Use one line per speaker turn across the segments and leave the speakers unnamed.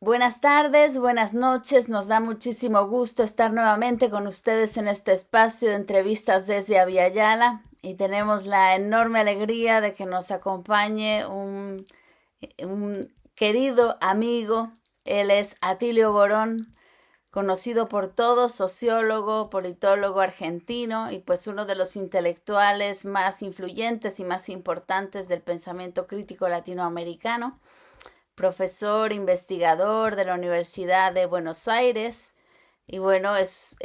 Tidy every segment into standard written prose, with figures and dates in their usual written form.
Buenas tardes, buenas noches. Nos da muchísimo gusto estar nuevamente con ustedes en este espacio de entrevistas desde Aviala y tenemos la enorme alegría de que nos acompañe un querido amigo. Él es Atilio Borón, conocido por todos, sociólogo, politólogo argentino y pues uno de los intelectuales más influyentes y más importantes del pensamiento crítico latinoamericano, profesor investigador de la Universidad de Buenos Aires y bueno, es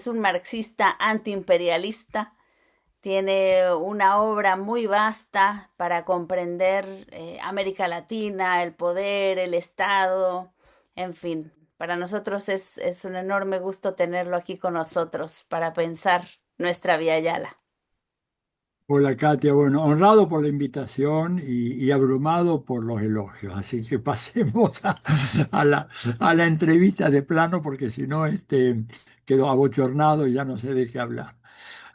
un marxista antiimperialista. Tiene una obra muy vasta para comprender América Latina, el poder, el Estado, en fin. Para nosotros es un enorme gusto tenerlo aquí con nosotros para pensar nuestra Via Yala.
Hola Katia, bueno, honrado por la invitación y abrumado por los elogios, así que pasemos a la entrevista de plano porque si no quedo abochornado y ya no sé de qué hablar.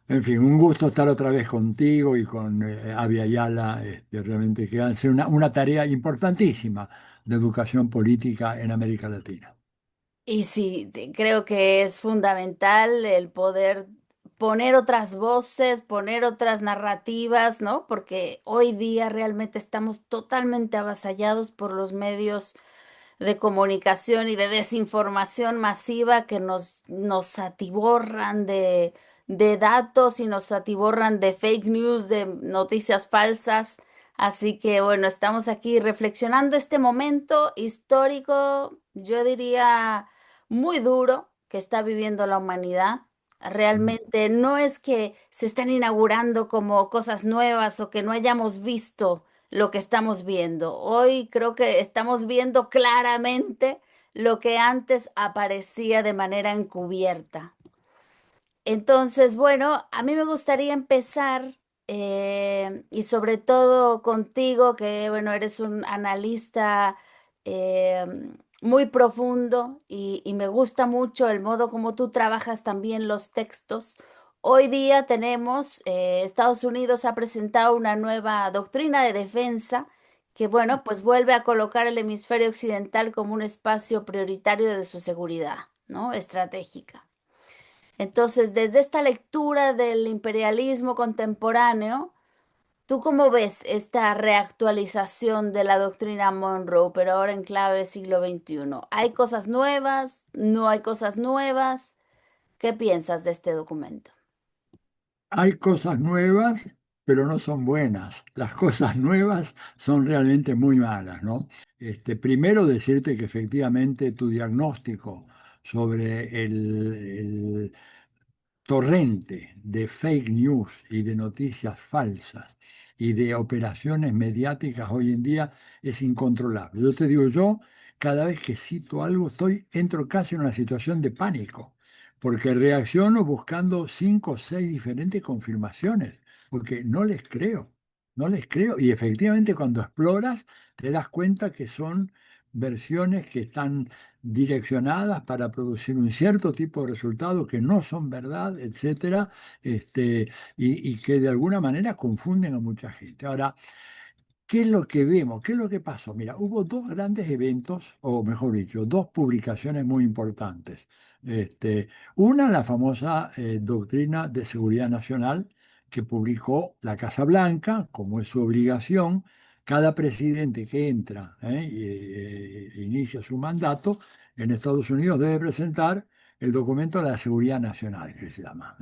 En fin, un gusto estar otra vez contigo y con Abya Yala, realmente que hace una tarea importantísima de educación política en América Latina.
Y sí, creo que es fundamental el poder poner otras voces, poner otras narrativas, ¿no? Porque hoy día realmente estamos totalmente avasallados por los medios de comunicación y de desinformación masiva que nos atiborran de datos y nos atiborran de fake news, de noticias falsas. Así que bueno, estamos aquí reflexionando este momento histórico, yo diría muy duro que está viviendo la humanidad. Realmente no es que se están inaugurando como cosas nuevas o que no hayamos visto lo que estamos viendo. Hoy creo que estamos viendo claramente lo que antes aparecía de manera encubierta. Entonces, bueno, a mí me gustaría empezar y sobre todo contigo, que bueno, eres un analista eh, muy profundo y me gusta mucho el modo como tú trabajas también los textos. Hoy día tenemos, Estados Unidos ha presentado una nueva doctrina de defensa que, bueno, pues vuelve a colocar el hemisferio occidental como un espacio prioritario de su seguridad, ¿no? Estratégica. Entonces, desde esta lectura del imperialismo contemporáneo, ¿tú cómo ves esta reactualización de la doctrina Monroe, pero ahora en clave siglo XXI? ¿Hay cosas nuevas? ¿No hay cosas nuevas? ¿Qué piensas de este documento?
Hay cosas nuevas, pero no son buenas. Las cosas nuevas son realmente muy malas, ¿no? Primero decirte que efectivamente tu diagnóstico sobre el torrente de fake news y de noticias falsas y de operaciones mediáticas hoy en día es incontrolable. Yo te digo, yo cada vez que cito algo entro casi en una situación de pánico, porque reacciono buscando cinco o seis diferentes confirmaciones, porque no les creo, no les creo. Y efectivamente cuando exploras te das cuenta que son versiones que están direccionadas para producir un cierto tipo de resultados que no son verdad, etcétera, y que de alguna manera confunden a mucha gente. Ahora, ¿qué es lo que vemos? ¿Qué es lo que pasó? Mira, hubo dos grandes eventos, o mejor dicho, dos publicaciones muy importantes. Una, la famosa Doctrina de Seguridad Nacional que publicó la Casa Blanca, como es su obligación. Cada presidente que entra inicia su mandato en Estados Unidos debe presentar el documento de la Seguridad Nacional, que se llama.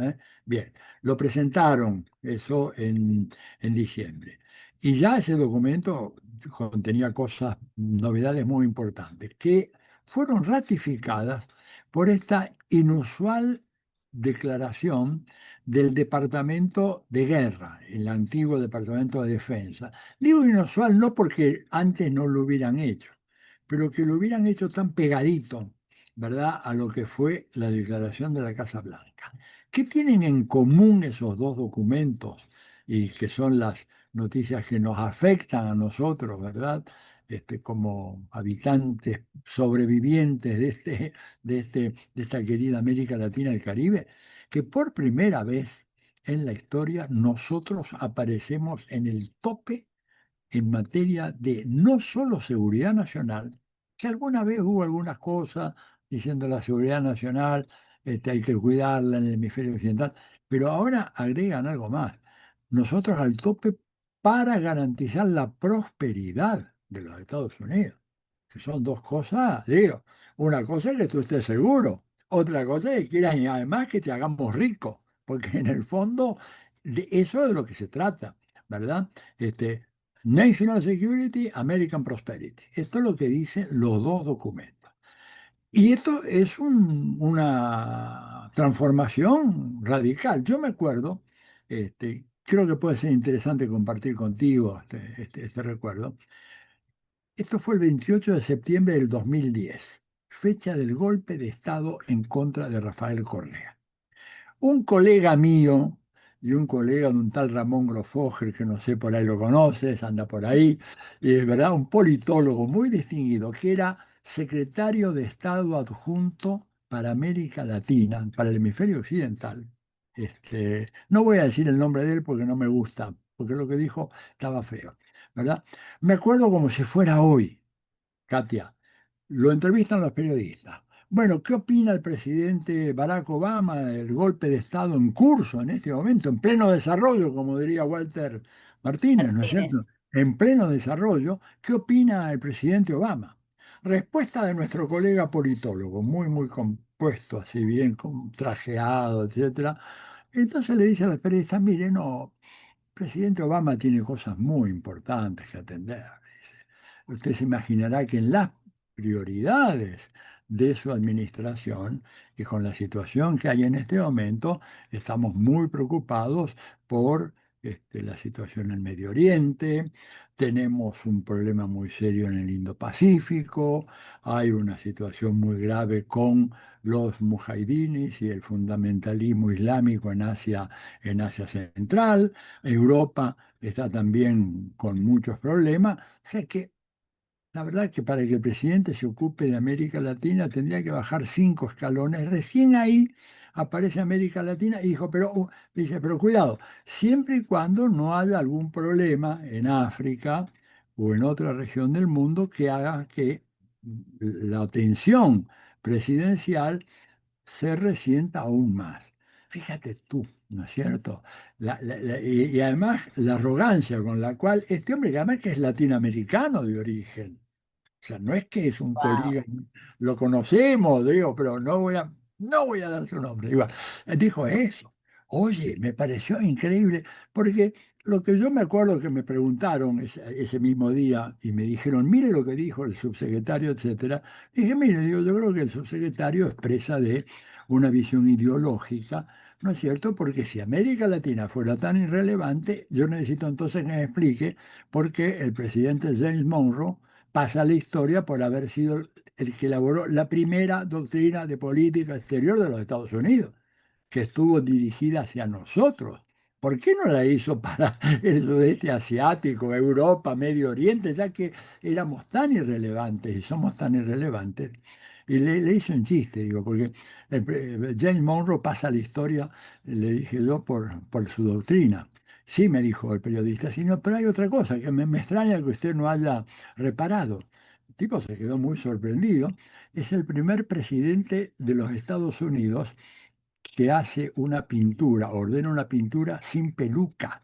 Bien, lo presentaron eso en diciembre. Y ya ese documento contenía cosas, novedades muy importantes, que fueron ratificadas por esta inusual declaración del Departamento de Guerra, el antiguo Departamento de Defensa. Digo inusual no porque antes no lo hubieran hecho, pero que lo hubieran hecho tan pegadito, ¿verdad?, a lo que fue la declaración de la Casa Blanca. ¿Qué tienen en común esos dos documentos y que son las noticias que nos afectan a nosotros, ¿verdad? Como habitantes sobrevivientes de esta querida América Latina y el Caribe, que por primera vez en la historia nosotros aparecemos en el tope en materia de no solo seguridad nacional, que alguna vez hubo algunas cosas diciendo la seguridad nacional, hay que cuidarla en el hemisferio occidental, pero ahora agregan algo más. Nosotros al tope para garantizar la prosperidad de los Estados Unidos, que son dos cosas, digo, una cosa es que tú estés seguro, otra cosa es que quieras y además que te hagamos rico, porque en el fondo de eso es de lo que se trata, ¿verdad? Este, National Security, American Prosperity. Esto es lo que dicen los dos documentos. Y esto es una transformación radical. Yo me acuerdo, creo que puede ser interesante compartir contigo este recuerdo. Esto fue el 28 de septiembre del 2010, fecha del golpe de Estado en contra de Rafael Correa. Un colega mío y un colega de un tal Ramón Grofoger, que no sé, por ahí lo conoces, anda por ahí, ¿verdad? Un politólogo muy distinguido, que era secretario de Estado adjunto para América Latina, para el hemisferio occidental. No voy a decir el nombre de él porque no me gusta, porque lo que dijo estaba feo, ¿verdad? Me acuerdo como si fuera hoy, Katia. Lo entrevistan los periodistas. Bueno, ¿qué opina el presidente Barack Obama del golpe de Estado en curso en este momento, en pleno desarrollo, como diría Walter Martínez, ¿no es cierto?
Martínez.
En pleno desarrollo, ¿qué opina el presidente Obama? Respuesta de nuestro colega politólogo, muy, muy compuesto, así bien trajeado, etcétera. Entonces le dice a los periodistas, mire, no, el presidente Obama tiene cosas muy importantes que atender. Dice. Usted se imaginará que en las prioridades de su administración y con la situación que hay en este momento, estamos muy preocupados por la situación en Medio Oriente, tenemos un problema muy serio en el Indo-Pacífico, hay una situación muy grave con los mujahidinis y el fundamentalismo islámico en Asia Central. Europa está también con muchos problemas. O sea que la verdad que para que el presidente se ocupe de América Latina tendría que bajar 5 escalones. Recién ahí aparece América Latina y dijo, dice, pero cuidado, siempre y cuando no haya algún problema en África o en otra región del mundo que haga que la atención presidencial se resienta aún más. Fíjate tú, ¿no es cierto? Y además la arrogancia con la cual este hombre, que además que es latinoamericano de origen, o sea, no es que es un
Wow.
colega, lo conocemos, digo, pero no voy a dar su nombre. Igual, dijo eso. Oye, me pareció increíble, porque lo que yo me acuerdo que me preguntaron ese mismo día y me dijeron, mire lo que dijo el subsecretario, etcétera. Dije, mire, digo, yo creo que el subsecretario expresa de una visión ideológica, ¿no es cierto? Porque si América Latina fuera tan irrelevante, yo necesito entonces que me explique por qué el presidente James Monroe pasa a la historia por haber sido el que elaboró la primera doctrina de política exterior de los Estados Unidos, que estuvo dirigida hacia nosotros. ¿Por qué no la hizo para el sudeste asiático, Europa, Medio Oriente, ya que éramos tan irrelevantes y somos tan irrelevantes? Y le hice un chiste, digo, porque James Monroe pasa a la historia, le dije yo, por su doctrina. Sí, me dijo el periodista, sí, no, pero hay otra cosa que me extraña que usted no haya reparado. El tipo se quedó muy sorprendido. Es el primer presidente de los Estados Unidos que hace una pintura, ordena una pintura sin peluca.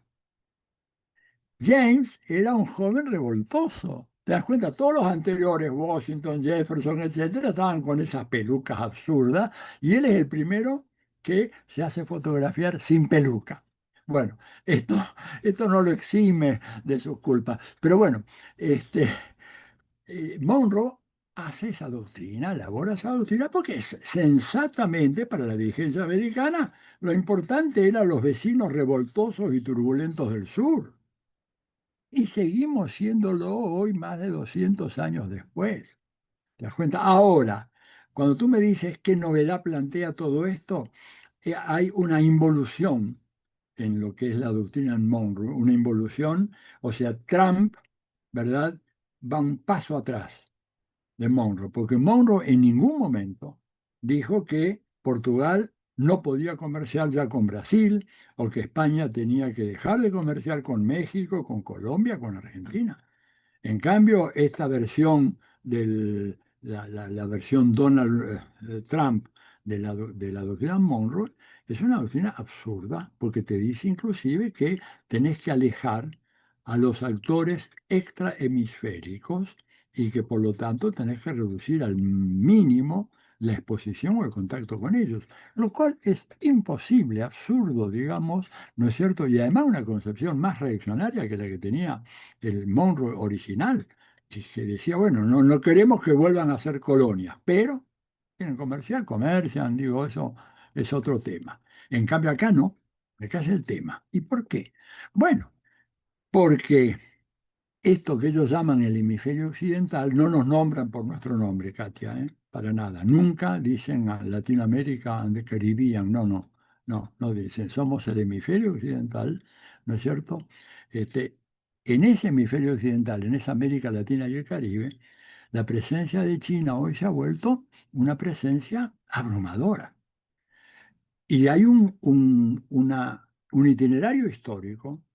James era un joven revoltoso. ¿Te das cuenta? Todos los anteriores, Washington, Jefferson, etcétera, estaban con esas pelucas absurdas y él es el primero que se hace fotografiar sin peluca. Bueno, esto, esto no lo exime de sus culpas. Pero bueno, este, Monroe hace esa doctrina, elabora esa doctrina, porque sensatamente para la dirigencia americana lo importante eran los vecinos revoltosos y turbulentos del sur. Y seguimos siéndolo hoy más de 200 años después. ¿Te das cuenta? Ahora, cuando tú me dices qué novedad plantea todo esto, hay una involución en lo que es la doctrina Monroe, una involución, o sea, Trump, ¿verdad? Va un paso atrás de Monroe, porque Monroe en ningún momento dijo que Portugal no podía comerciar ya con Brasil o que España tenía que dejar de comerciar con México, con Colombia, con Argentina. En cambio, esta versión la versión Donald Trump de la doctrina Monroe, es una doctrina absurda, porque te dice inclusive que tenés que alejar a los actores extrahemisféricos y que por lo tanto tenés que reducir al mínimo la exposición o el contacto con ellos, lo cual es imposible, absurdo, digamos, ¿no es cierto? Y además una concepción más reaccionaria que la que tenía el Monroe original, que decía, bueno, no queremos que vuelvan a ser colonias, pero quieren comerciar, comercian, digo, eso es otro tema. En cambio acá no, acá es el tema. ¿Y por qué? Bueno, porque esto que ellos llaman el hemisferio occidental no nos nombran por nuestro nombre, Katia, ¿eh? Para nada. Nunca dicen a Latinoamérica and the Caribbean, no dicen. Somos el hemisferio occidental, ¿no es cierto? Este, en ese hemisferio occidental, en esa América Latina y el Caribe, la presencia de China hoy se ha vuelto una presencia abrumadora. Y hay un itinerario histórico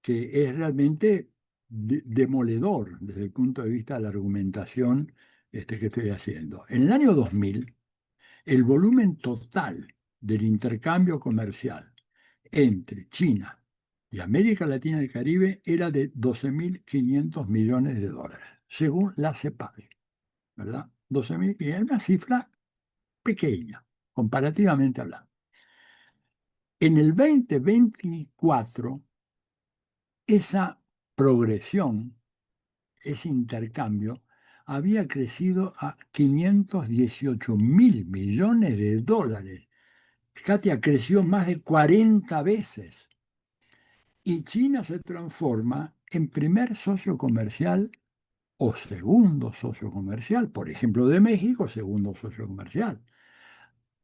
que es realmente demoledor desde el punto de vista de la argumentación que estoy haciendo. En el año 2000, el volumen total del intercambio comercial entre China y América Latina y el Caribe era de 12.500 millones de dólares, según la CEPAL, ¿verdad? 12.500, una cifra pequeña, comparativamente hablando. En el 2024, esa progresión, ese intercambio, había crecido a 518.000 millones de dólares. Katia, creció más de 40 veces. Y China se transforma en primer socio comercial o segundo socio comercial. Por ejemplo, de México, segundo socio comercial.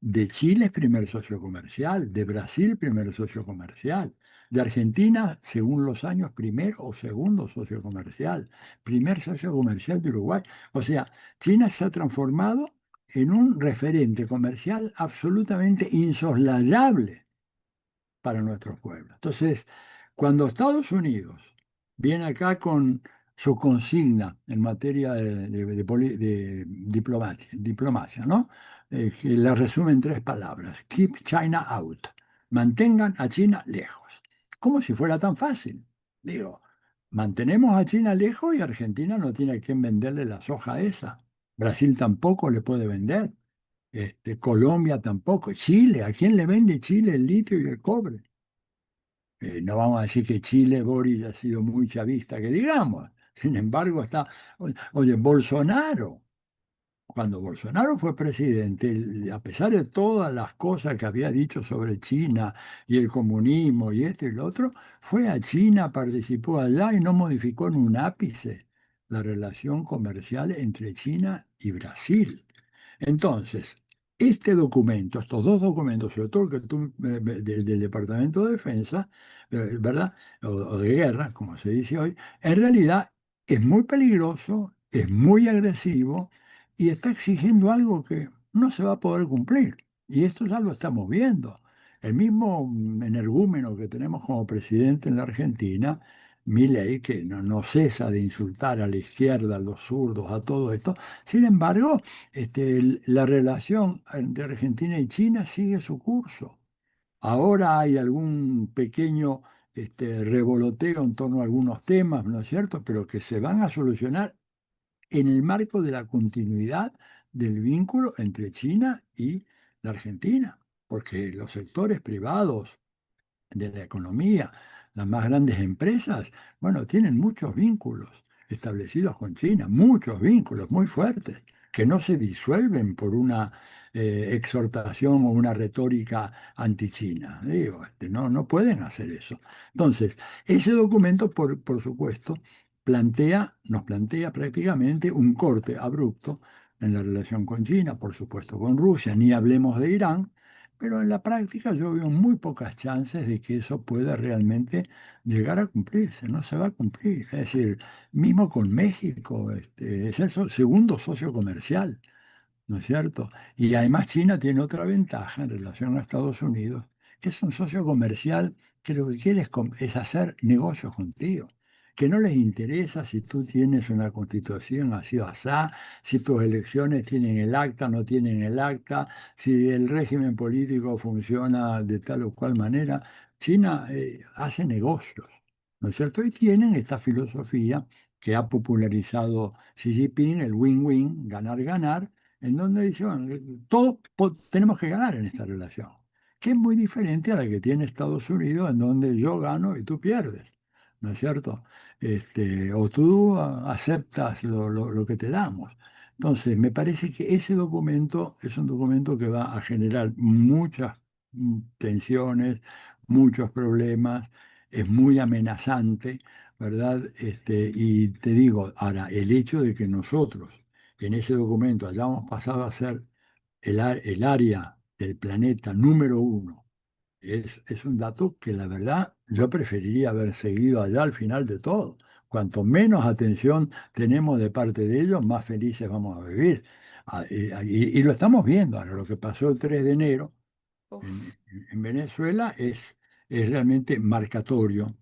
De Chile es primer socio comercial, de Brasil primer socio comercial, de Argentina, según los años, primer o segundo socio comercial, primer socio comercial de Uruguay. O sea, China se ha transformado en un referente comercial absolutamente insoslayable para nuestros pueblos. Entonces, cuando Estados Unidos viene acá con su consigna en materia de diplomacia, ¿no? Que la resume en tres palabras: Keep China out. Mantengan a China lejos. Como si fuera tan fácil. Digo, mantenemos a China lejos y Argentina no tiene a quién venderle la soja esa. Brasil tampoco le puede vender. Colombia tampoco. Chile, ¿a quién le vende Chile el litio y el cobre? No vamos a decir que Chile, Boris, ha sido muy chavista, que digamos. Sin embargo, oye, Bolsonaro, cuando Bolsonaro fue presidente, a pesar de todas las cosas que había dicho sobre China y el comunismo y esto y lo otro, fue a China, participó allá y no modificó en un ápice la relación comercial entre China y Brasil. Entonces, este documento, estos dos documentos, sobre todo el que del Departamento de Defensa, ¿verdad? O de guerra, como se dice hoy, en realidad es muy peligroso, es muy agresivo y está exigiendo algo que no se va a poder cumplir. Y esto ya lo estamos viendo. El mismo energúmeno que tenemos como presidente en la Argentina, Milei, que no cesa de insultar a la izquierda, a los zurdos, a todo esto. Sin embargo, la relación entre Argentina y China sigue su curso. Ahora hay algún pequeño revoloteo en torno a algunos temas, ¿no es cierto?, pero que se van a solucionar en el marco de la continuidad del vínculo entre China y la Argentina, porque los sectores privados de la economía, las más grandes empresas, bueno, tienen muchos vínculos establecidos con China, muchos vínculos muy fuertes, que no se disuelven por una exhortación o una retórica anti-China. Digo, no pueden hacer eso. Entonces, ese documento, por supuesto, nos plantea prácticamente un corte abrupto en la relación con China, por supuesto con Rusia, ni hablemos de Irán, pero en la práctica yo veo muy pocas chances de que eso pueda realmente llegar a cumplirse, no se va a cumplir. Es decir, mismo con México, es el segundo socio comercial, ¿no es cierto? Y además China tiene otra ventaja en relación a Estados Unidos, que es un socio comercial que lo que quiere es hacer negocios contigo, que no les interesa si tú tienes una constitución así o asá, si tus elecciones tienen el acta, no tienen el acta, si el régimen político funciona de tal o cual manera. China hace negocios, ¿no es cierto? Y tienen esta filosofía que ha popularizado Xi Jinping, el win-win, ganar-ganar, en donde dice, bueno, todos tenemos que ganar en esta relación, que es muy diferente a la que tiene Estados Unidos, en donde yo gano y tú pierdes, ¿no es cierto? O tú aceptas lo que te damos. Entonces, me parece que ese documento es un documento que va a generar muchas tensiones, muchos problemas, es muy amenazante, ¿verdad? Y te digo, ahora, el hecho de que nosotros en ese documento hayamos pasado a ser el área del planeta número uno, es un dato que la verdad yo preferiría haber seguido allá al final de todo. Cuanto menos atención tenemos de parte de ellos, más felices vamos a vivir. Y lo estamos viendo. Ahora, lo que pasó el 3 de enero
Uf.
en Venezuela es realmente marcatorio,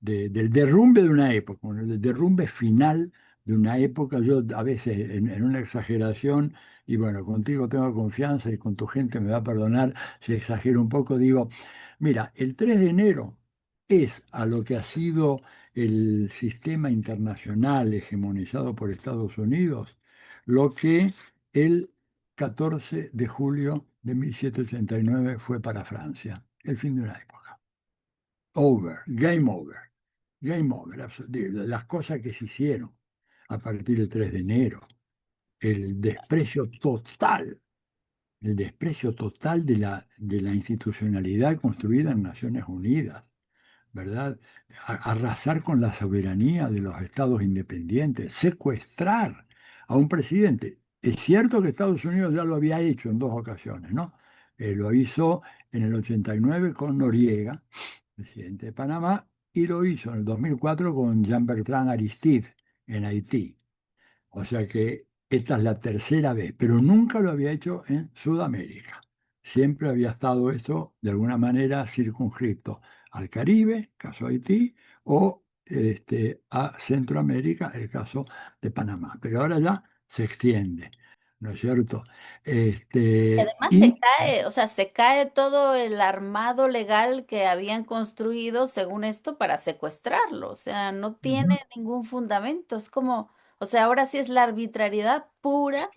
del derrumbe de una época, bueno, el derrumbe final de una época. Yo a veces en una exageración, y bueno, contigo tengo confianza y con tu gente me va a perdonar si exagero un poco, digo, mira, el 3 de enero es a lo que ha sido el sistema internacional hegemonizado por Estados Unidos, lo que el 14 de julio de 1789 fue para Francia, el fin de una época. Over, game over, de las cosas que se hicieron a partir del 3 de enero, el desprecio total, el desprecio total de la institucionalidad construida en Naciones Unidas, ¿verdad? Arrasar con la soberanía de los estados independientes, secuestrar a un presidente. Es cierto que Estados Unidos ya lo había hecho en dos ocasiones, ¿no? Lo hizo en el 89 con Noriega, presidente de Panamá, y lo hizo en el 2004 con Jean-Bertrand Aristide en Haití. O sea que esta es la tercera vez, pero nunca lo había hecho en Sudamérica. Siempre había estado eso de alguna manera circunscrito al Caribe, caso Haití, o a Centroamérica, el caso de Panamá. Pero ahora ya se extiende, ¿no es cierto?
Y
Este,
además se
y
cae, o sea, se cae todo el armado legal que habían construido según esto para secuestrarlo. O sea, no tiene ningún fundamento. Es como, o sea, ahora sí es la arbitrariedad pura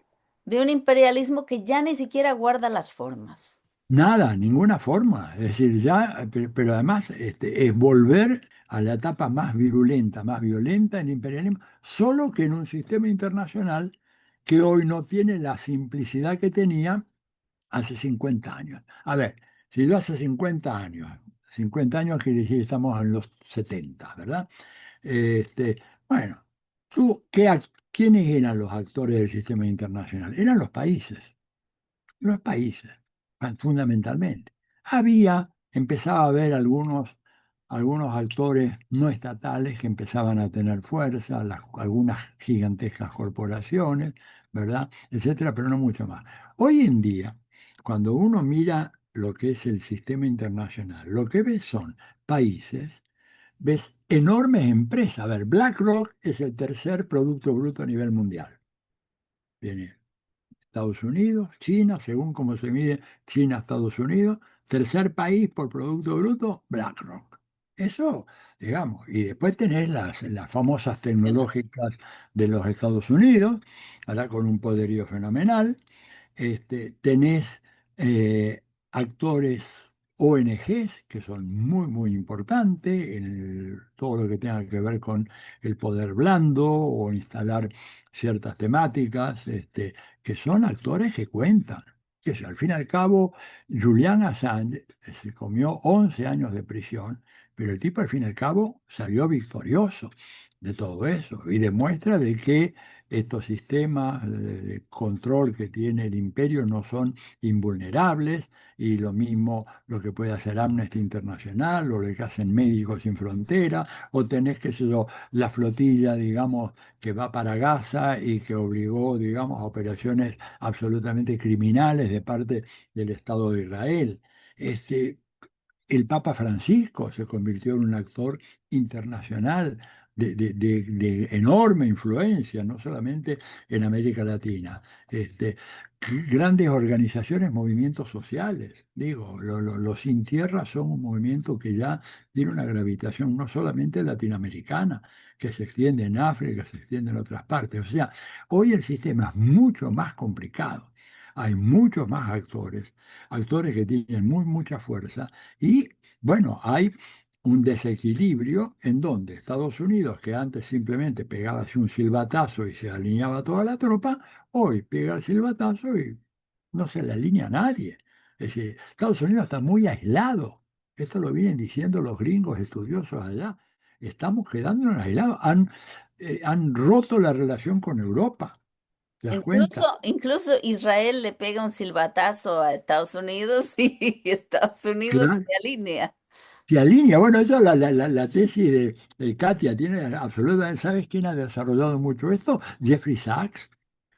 de un imperialismo que ya ni siquiera guarda las formas.
nada, ninguna forma. Es decir, ya, pero además es volver a la etapa más virulenta, más violenta del imperialismo, solo que en un sistema internacional que hoy no tiene la simplicidad que tenía hace 50 años. A ver, si yo hace 50 años quiere decir estamos en los 70, ¿verdad? Bueno, ¿quiénes eran los actores del sistema internacional? Eran los países, fundamentalmente. Empezaba a haber algunos actores no estatales que empezaban a tener fuerza, algunas gigantescas corporaciones, ¿verdad? Etcétera, pero no mucho más. Hoy en día, cuando uno mira lo que es el sistema internacional, lo que ves son países, ves enormes empresas. A ver, BlackRock es el tercer Producto Bruto a nivel mundial. Viene Estados Unidos, China, según cómo se mide China, Estados Unidos, tercer país por Producto Bruto, BlackRock. Eso, digamos, y después tenés las famosas tecnológicas de los Estados Unidos, ahora con un poderío fenomenal. Tenés actores ONGs que son muy, muy importantes en todo lo que tenga que ver con el poder blando o instalar ciertas temáticas, que son actores que cuentan. Que si al fin y al cabo, Julian Assange se comió 11 años de prisión, pero el tipo al fin y al cabo salió victorioso de todo eso y demuestra de que estos sistemas de control que tiene el imperio no son invulnerables, y lo mismo lo que puede hacer Amnesty Internacional o lo que hacen Médicos Sin Frontera, o tenés, qué sé yo, la flotilla, digamos, que va para Gaza y que obligó, digamos, a operaciones absolutamente criminales de parte del Estado de Israel. El Papa Francisco se convirtió en un actor internacional de enorme influencia, no solamente en América Latina. Este, grandes organizaciones, movimientos sociales. Digo, los Sin Tierra son un movimiento que ya tiene una gravitación no solamente latinoamericana, que se extiende en África, se extiende en otras partes. O sea, hoy el sistema es mucho más complicado. Hay muchos más actores, actores que tienen mucha fuerza y, bueno, hay un desequilibrio en donde Estados Unidos, que antes simplemente pegaba así un silbatazo y se alineaba toda la tropa, hoy pega el silbatazo y no se le alinea a nadie. Es decir, Estados Unidos está muy aislado. Esto lo vienen diciendo los gringos estudiosos allá. Estamos quedándonos aislados. Han roto la relación con Europa. ¿Te das cuenta?
Incluso Israel le pega un silbatazo a Estados Unidos y Estados Unidos
Claro.
se alinea.
Se alinea. Bueno, eso es la tesis de Katia. Tiene absolutamente. ¿Sabes quién ha desarrollado mucho esto? Jeffrey Sachs.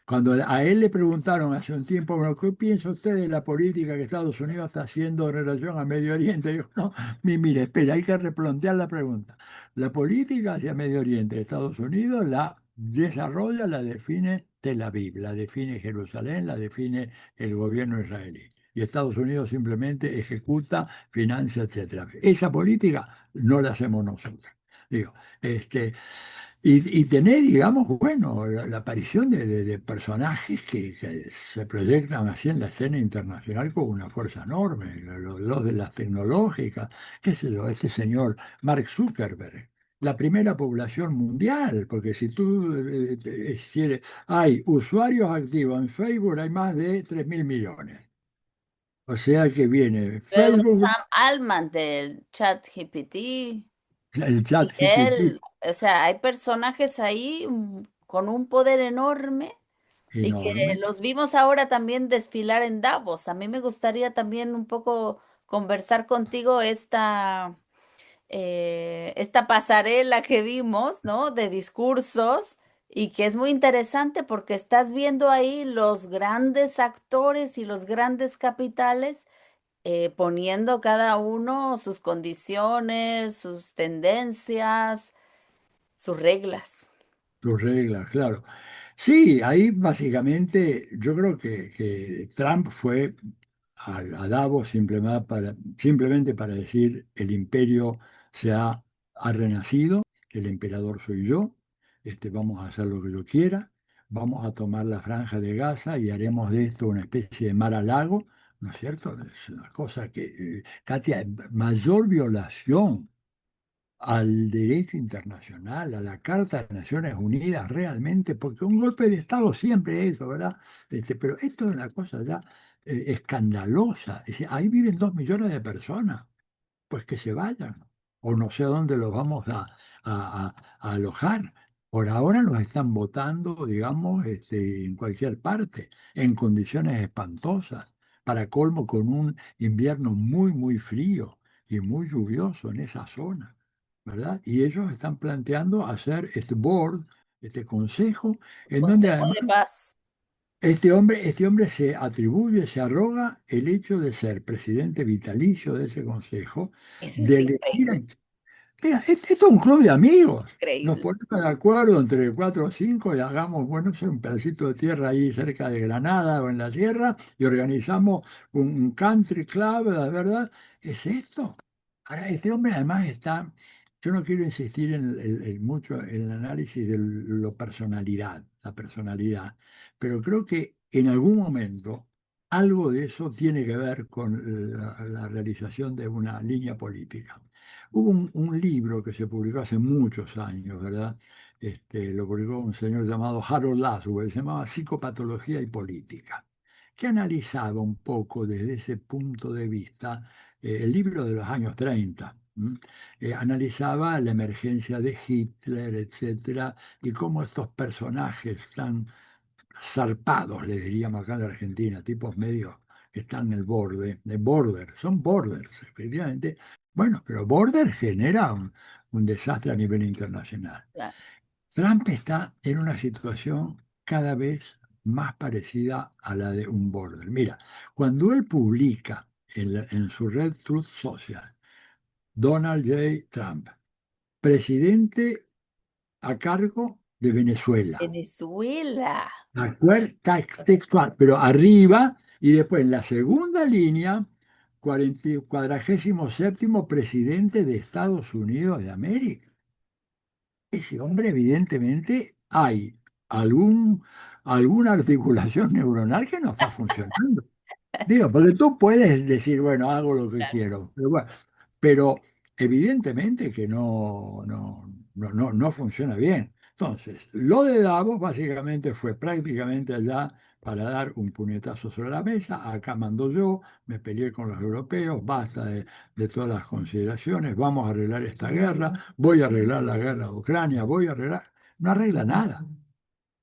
Cuando a él le preguntaron hace un tiempo, bueno, ¿qué piensa usted de la política que Estados Unidos está haciendo en relación a Medio Oriente? Dijo, no, mire, espera, hay que replantear la pregunta. La política hacia Medio Oriente de Estados Unidos la desarrolla, la define Tel Aviv, la define Jerusalén, la define el gobierno israelí. Y Estados Unidos simplemente ejecuta, financia, etcétera. Esa política no la hacemos nosotros. Digo, este, y tener, digamos, bueno, la aparición de personajes que se proyectan así en la escena internacional con una fuerza enorme, los de las tecnológicas, qué sé yo, este señor Mark Zuckerberg, la primera población mundial, porque si tú, si hay usuarios activos en Facebook, hay más de 3.000 millones. O sea que viene
Luego
Facebook,
Sam Altman del ChatGPT
el chat
y
GPT
él, o sea, hay personajes ahí con un poder enorme y que
enorme.
los vimos ahora también desfilar en Davos. A mí me gustaría también un poco conversar contigo esta pasarela que vimos, ¿no? De discursos y que es muy interesante porque estás viendo ahí los grandes actores y los grandes capitales poniendo cada uno sus condiciones, sus tendencias, sus reglas.
Tus reglas, claro. Sí, ahí básicamente yo creo que Trump fue a Davos simplemente para decir el imperio ha renacido, el emperador soy yo, vamos a hacer lo que yo quiera, vamos a tomar la franja de Gaza y haremos de esto una especie de mar a lago, ¿no es cierto? Es una cosa que, Katia, mayor violación al derecho internacional, a la Carta de Naciones Unidas realmente, porque un golpe de Estado siempre es eso, ¿verdad? Pero esto es una cosa ya escandalosa. Es decir, ahí viven 2 millones de personas, pues que se vayan, o no sé dónde los vamos a alojar. Por ahora los están votando, digamos, en cualquier parte, en condiciones espantosas, para colmo con un invierno muy frío y muy lluvioso en esa zona, ¿verdad? Y ellos están planteando hacer este board, este consejo, en donde
Consejo
además
de paz.
este hombre se atribuye, se arroga el hecho de ser presidente vitalicio de ese consejo,
Eso es
de elegir.
increíble,
Mira, esto es un club de amigos. Nos
increíble.
ponemos de acuerdo entre 4 o 5 y hagamos, bueno, no sé, un pedacito de tierra ahí cerca de Granada o en la sierra y organizamos un country club, la verdad. Es esto. Ahora, este hombre además está, yo no quiero insistir mucho en el análisis de la personalidad, pero creo que en algún momento algo de eso tiene que ver con la realización de una línea política. Hubo un libro que se publicó hace muchos años, ¿verdad? Lo publicó un señor llamado Harold Laswell, se llamaba Psicopatología y Política, que analizaba un poco desde ese punto de vista el libro de los años 30. Analizaba la emergencia de Hitler, etcétera, y cómo estos personajes tan zarpados, le diríamos acá en la Argentina, tipos medios que están en el borde, de border, son borders, efectivamente. Bueno, pero border genera un desastre a nivel internacional.
Claro.
Trump está en una situación cada vez más parecida a la de un border. Mira, cuando él publica en su red Truth Social, Donald J. Trump, presidente a cargo de Venezuela.
Venezuela.
La cuarta textual, pero arriba y después en la segunda línea, 47º presidente de Estados Unidos de América. Ese hombre, evidentemente, hay algún, alguna articulación neuronal que no está funcionando. Digo, porque tú puedes decir, bueno, hago lo que quiero, pero bueno, pero evidentemente que no funciona bien. Entonces, lo de Davos básicamente fue prácticamente allá para dar un puñetazo sobre la mesa. Acá mando yo, me peleé con los europeos, basta de todas las consideraciones, vamos a arreglar esta guerra, voy a arreglar la guerra de Ucrania, voy a arreglar. No arregla nada,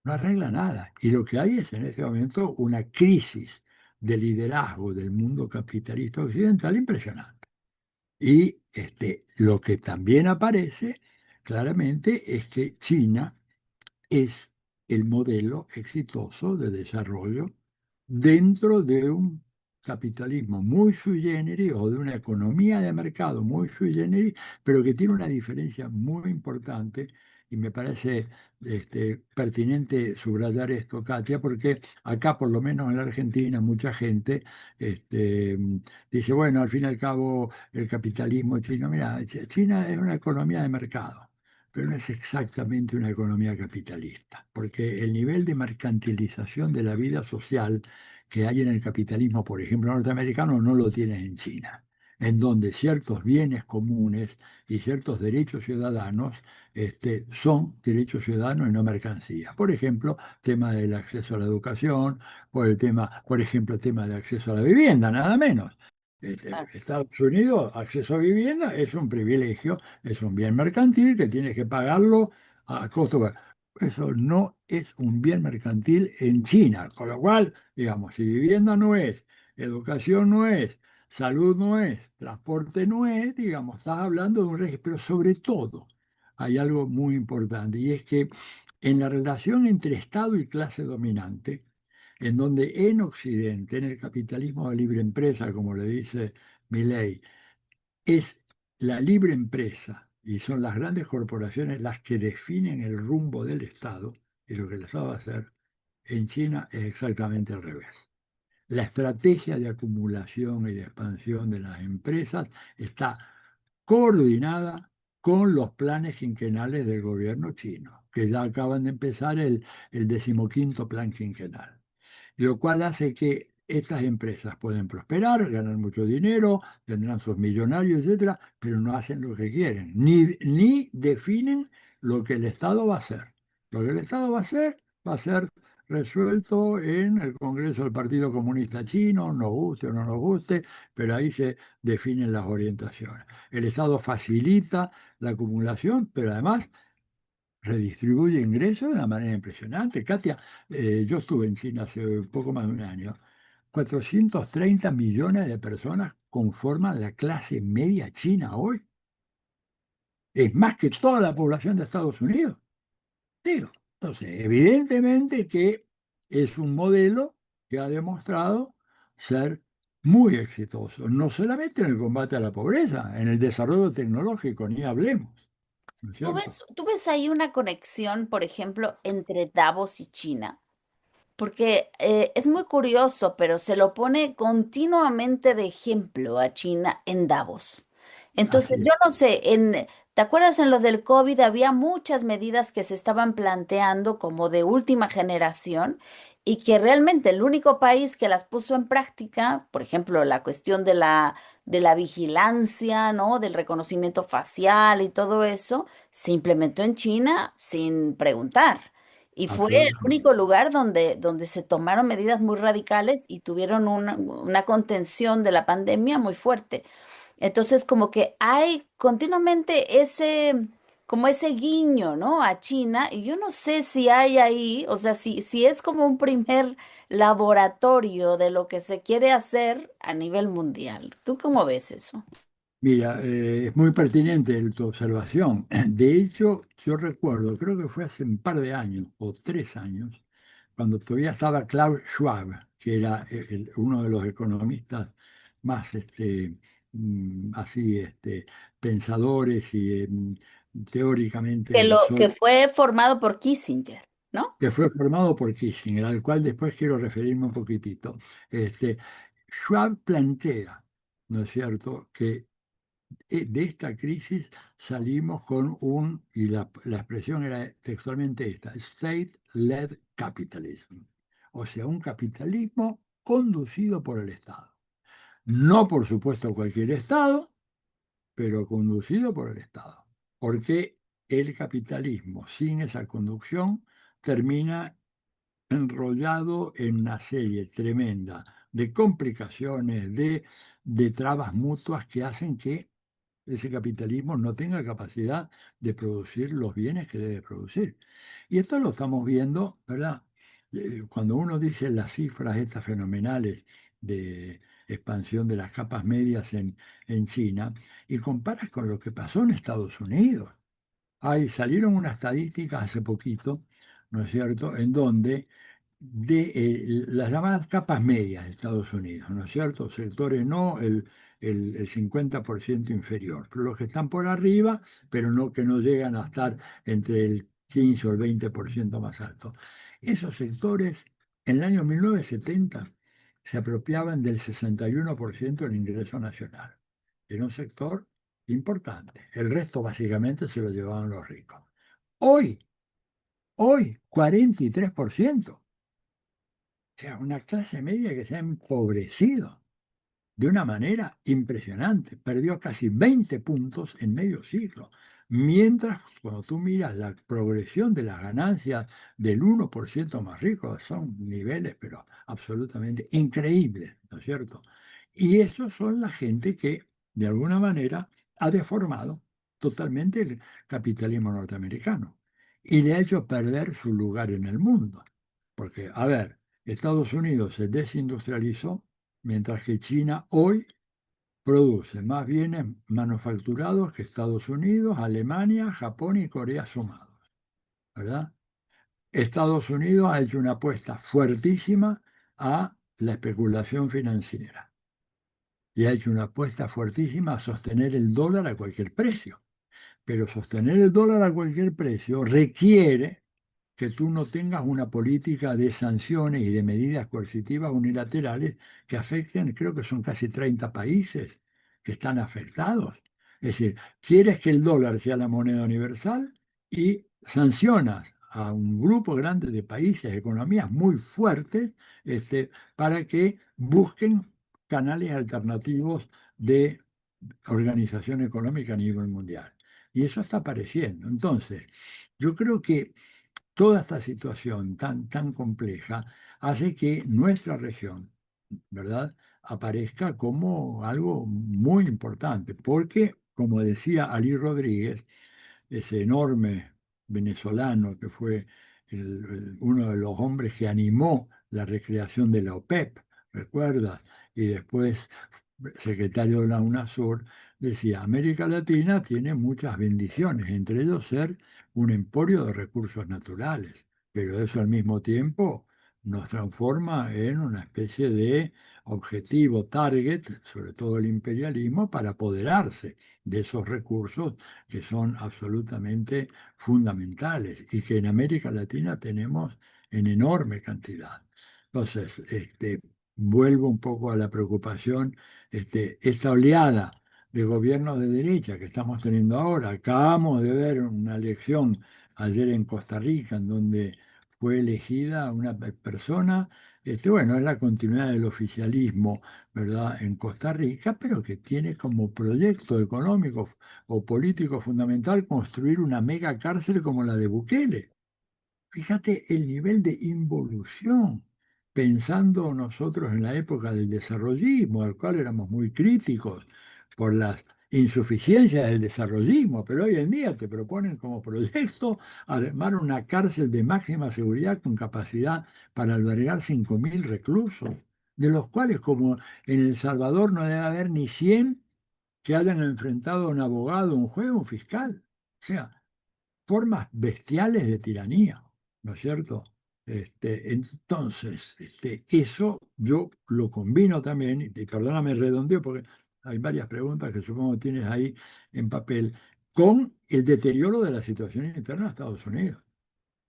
no arregla nada. Y lo que hay es en este momento una crisis de liderazgo del mundo capitalista occidental impresionante. Y lo que también aparece claramente es que China es el modelo exitoso de desarrollo dentro de un capitalismo muy sui generis o de una economía de mercado muy sui generis, pero que tiene una diferencia muy importante y me parece pertinente subrayar esto, Katia, porque acá, por lo menos en la Argentina, mucha gente este, dice, bueno, al fin y al cabo, el capitalismo chino, mira, China es una economía de mercado, pero no es exactamente una economía capitalista, porque el nivel de mercantilización de la vida social que hay en el capitalismo, por ejemplo, norteamericano, no lo tienes en China, en donde ciertos bienes comunes y ciertos derechos ciudadanos son derechos ciudadanos y no mercancías. Por ejemplo, tema del acceso a la educación, por ejemplo, el tema del acceso a la vivienda, nada menos. Estados Unidos, acceso a vivienda es un privilegio, es un bien mercantil que tienes que pagarlo a costo. Eso no es un bien mercantil en China, con lo cual, digamos, si vivienda no es, educación no es, salud no es, transporte no es, digamos, estás hablando de un régimen, pero sobre todo hay algo muy importante y es que en la relación entre Estado y clase dominante, en donde en Occidente, en el capitalismo de libre empresa, como le dice Milley, es la libre empresa y son las grandes corporaciones las que definen el rumbo del Estado y lo que el Estado va a hacer, en China es exactamente al revés. La estrategia de acumulación y de expansión de las empresas está coordinada con los planes quinquenales del gobierno chino, que ya acaban de empezar el 15º plan quinquenal, lo cual hace que estas empresas pueden prosperar, ganar mucho dinero, tendrán sus millonarios, etcétera, pero no hacen lo que quieren, ni definen lo que el Estado va a hacer. Lo que el Estado va a ser resuelto en el Congreso del Partido Comunista Chino, nos guste o no nos guste, pero ahí se definen las orientaciones. El Estado facilita la acumulación, pero además redistribuye ingresos de una manera impresionante. Katia, yo estuve en China hace poco más de un año. 430 millones de personas conforman la clase media china hoy. Es más que toda la población de Estados Unidos. Digo, entonces, evidentemente que es un modelo que ha demostrado ser muy exitoso, no solamente en el combate a la pobreza, en el desarrollo tecnológico, ni hablemos, ¿no es cierto?
Tú ves ahí una conexión, por ejemplo, entre Davos y China? Porque es muy curioso, pero se lo pone continuamente de ejemplo a China en Davos. Entonces,
Así
yo
es.
no sé, ¿te acuerdas en lo del COVID? Había muchas medidas que se estaban planteando como de última generación y que realmente el único país que las puso en práctica, por ejemplo, la cuestión de la vigilancia, ¿no? Del reconocimiento facial y todo eso, se implementó en China sin preguntar. Y fue el
Absolutamente.
único lugar donde se tomaron medidas muy radicales y tuvieron una contención de la pandemia muy fuerte. Entonces, como que hay continuamente como ese guiño, ¿no? A China, y yo no sé si hay ahí, o sea, si es como un primer laboratorio de lo que se quiere hacer a nivel mundial. ¿Tú cómo ves eso?
Mira, es muy pertinente tu observación. De hecho, yo recuerdo, creo que fue hace un par de años o 3 años, cuando todavía estaba Klaus Schwab, que era uno de los economistas más así pensadores y teóricamente
Que
el
que
sol,
fue formado por Kissinger, ¿no?
que fue formado por Kissinger, al cual después quiero referirme un poquitito. Este, Schwab plantea, ¿no es cierto?, que de esta crisis salimos con y la expresión era textualmente esta, state-led capitalism, o sea, un capitalismo conducido por el Estado. No, por supuesto, cualquier Estado, pero conducido por el Estado. Porque el capitalismo sin esa conducción termina enrollado en una serie tremenda de complicaciones, de trabas mutuas que hacen que ese capitalismo no tenga capacidad de producir los bienes que debe producir. Y esto lo estamos viendo, ¿verdad? Cuando uno dice las cifras estas fenomenales de expansión de las capas medias en China y comparas con lo que pasó en Estados Unidos. Ahí salieron unas estadísticas hace poquito, ¿no es cierto?, en donde las llamadas capas medias de Estados Unidos, ¿no es cierto? Sectores no, el 50% inferior, pero los que están por arriba, pero no que no llegan a estar entre el 15 o el 20% más alto. Esos sectores, en el año 1970, se apropiaban del 61% del ingreso nacional. Era un sector importante. El resto básicamente se lo llevaban los ricos. Hoy, hoy, 43%. O sea, una clase media que se ha empobrecido de una manera impresionante. Perdió casi 20 puntos en medio siglo. Mientras, cuando tú miras la progresión de las ganancias del 1% más rico, son niveles, pero absolutamente increíbles, ¿no es cierto? Y esos son la gente que, de alguna manera, ha deformado totalmente el capitalismo norteamericano y le ha hecho perder su lugar en el mundo. Porque, a ver, Estados Unidos se desindustrializó, mientras que China hoy produce más bienes manufacturados que Estados Unidos, Alemania, Japón y Corea sumados, ¿verdad? Estados Unidos ha hecho una apuesta fuertísima a la especulación financiera y ha hecho una apuesta fuertísima a sostener el dólar a cualquier precio. Pero sostener el dólar a cualquier precio requiere que tú no tengas una política de sanciones y de medidas coercitivas unilaterales que afecten, creo que son casi 30 países que están afectados. Es decir, quieres que el dólar sea la moneda universal y sancionas a un grupo grande de países, economías muy fuertes, para que busquen canales alternativos de organización económica a nivel mundial. Y eso está apareciendo. Entonces, yo creo que toda esta situación tan compleja hace que nuestra región, ¿verdad?, aparezca como algo muy importante, porque, como decía Ali Rodríguez, ese enorme venezolano que fue uno de los hombres que animó la recreación de la OPEP, ¿recuerdas? Y después secretario de la UNASUR, decía, América Latina tiene muchas bendiciones, entre ellos ser un emporio de recursos naturales, pero eso al mismo tiempo nos transforma en una especie de objetivo, target, sobre todo el imperialismo, para apoderarse de esos recursos que son absolutamente fundamentales y que en América Latina tenemos en enorme cantidad. Entonces, vuelvo un poco a la preocupación, esta oleada de gobiernos de derecha que estamos teniendo ahora. Acabamos de ver una elección ayer en Costa Rica, en donde fue elegida una persona, bueno, es la continuidad del oficialismo, ¿verdad?, en Costa Rica, pero que tiene como proyecto económico o político fundamental construir una mega cárcel como la de Bukele. Fíjate el nivel de involución, pensando nosotros en la época del desarrollismo, al cual éramos muy críticos por las insuficiencias del desarrollismo, pero hoy en día te proponen como proyecto armar una cárcel de máxima seguridad con capacidad para albergar 5.000 reclusos, de los cuales, como en El Salvador, no debe haber ni 100 que hayan enfrentado a un abogado, un juez, un fiscal. O sea, formas bestiales de tiranía, ¿no es cierto? Entonces, eso yo lo combino también, y perdóname redondeo porque hay varias preguntas que supongo tienes ahí en papel, con el deterioro de la situación interna de Estados Unidos.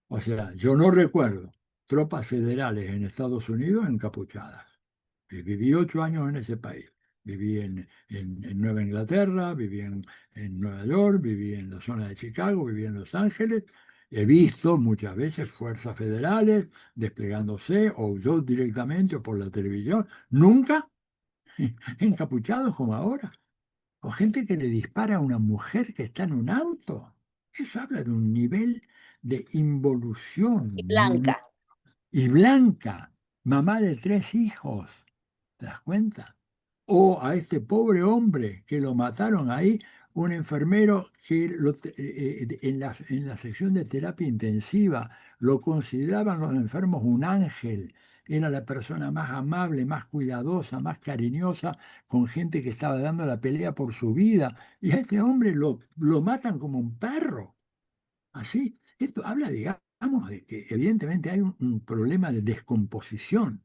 O sea, yo no recuerdo tropas federales en Estados Unidos encapuchadas. Viví 8 años en ese país. Viví en Nueva Inglaterra, viví en Nueva York, viví en la zona de Chicago, viví en Los Ángeles. He visto muchas veces fuerzas federales desplegándose, o yo directamente o por la televisión, nunca encapuchados como ahora. O gente que le dispara a una mujer que está en un auto. Eso habla de un nivel de
Y
involución.
Blanca.
Y Blanca, mamá de 3 hijos, ¿te das cuenta? O a este pobre hombre que lo mataron ahí, un enfermero que en la sección de terapia intensiva lo consideraban los enfermos un ángel. Era la persona más amable, más cuidadosa, más cariñosa, con gente que estaba dando la pelea por su vida. Y a este hombre lo matan como un perro. Así, esto habla, digamos, de que evidentemente hay un problema de descomposición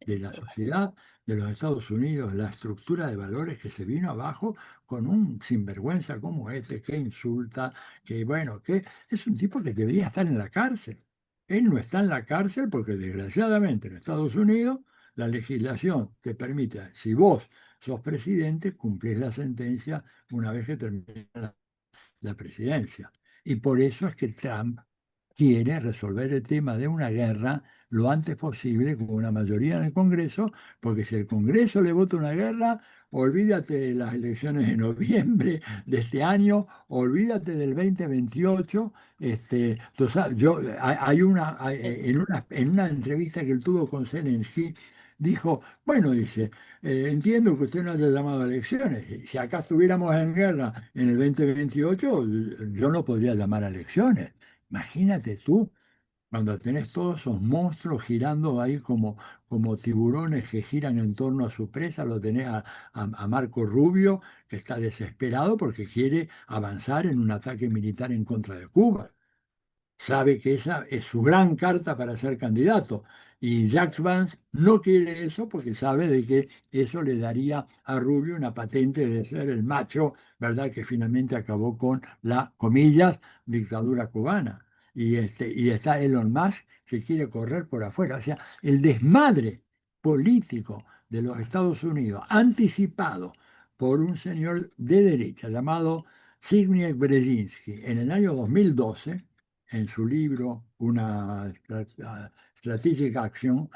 de la sociedad de los Estados Unidos, la estructura de valores que se vino abajo con un sinvergüenza como este, que insulta, que bueno, que es un tipo que debería estar en la cárcel. Él no está en la cárcel porque desgraciadamente en Estados Unidos la legislación te permite, si vos sos presidente, cumplís la sentencia una vez que termina la presidencia. Y por eso es que Trump quiere resolver el tema de una guerra lo antes posible con una mayoría en el Congreso, porque si el Congreso le vota una guerra, olvídate de las elecciones de noviembre de este año, olvídate del 2028. Tú sabes,
Es,
en una entrevista que él tuvo con Zelensky, dijo, bueno, dice, entiendo que usted no haya llamado a elecciones. Si acá estuviéramos en guerra en el 2028, yo no podría llamar a elecciones. Imagínate tú, cuando tenés todos esos monstruos girando ahí como tiburones que giran en torno a su presa, lo tenés a Marco Rubio, que está desesperado porque quiere avanzar en un ataque militar en contra de Cuba. Sabe que esa es su gran carta para ser candidato. Y Jack Vance no quiere eso porque sabe de que eso le daría a Rubio una patente de ser el macho, ¿verdad? Que finalmente acabó con la, comillas, dictadura cubana. Y está Elon Musk que quiere correr por afuera. O sea, el desmadre político de los Estados Unidos, anticipado por un señor de derecha llamado Zbigniew Brzezinski en el año 2012, en su libro, una Strategic Action,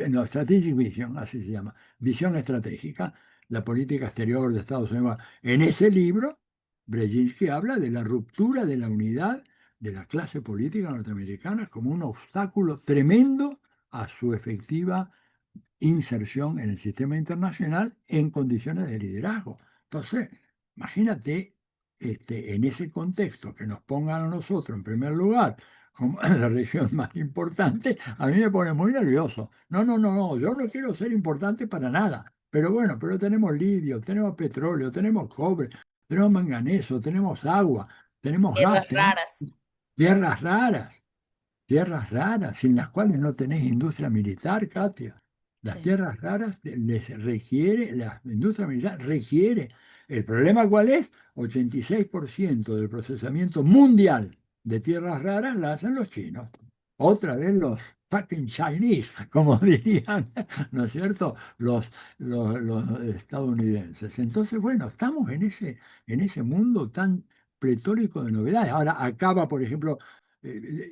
no, Strategic Vision, así se llama, Visión Estratégica, la política exterior de Estados Unidos. En ese libro, Brzezinski habla de la ruptura de la unidad de la clase política norteamericana como un obstáculo tremendo a su efectiva inserción en el sistema internacional en condiciones de liderazgo. Entonces, imagínate en ese contexto que nos pongan a nosotros en primer lugar como la región más importante, a mí me pone muy nervioso. No, no, no, no, yo no quiero ser importante para nada. Pero bueno, pero tenemos litio, tenemos petróleo, tenemos cobre, tenemos manganeso, tenemos agua, tenemos
tierras
gas, tenemos
raras.
tierras raras. Tierras raras, sin las cuales no tenés industria militar, Katia. Las
Sí.
tierras raras les requiere, la industria militar requiere. ¿El problema cuál es? 86% del procesamiento mundial de tierras raras la hacen los chinos. Otra vez los fucking Chinese, como dirían, ¿no es cierto? Los estadounidenses. Entonces, bueno, estamos en ese mundo tan pletórico de novedades. Ahora acaba, por ejemplo,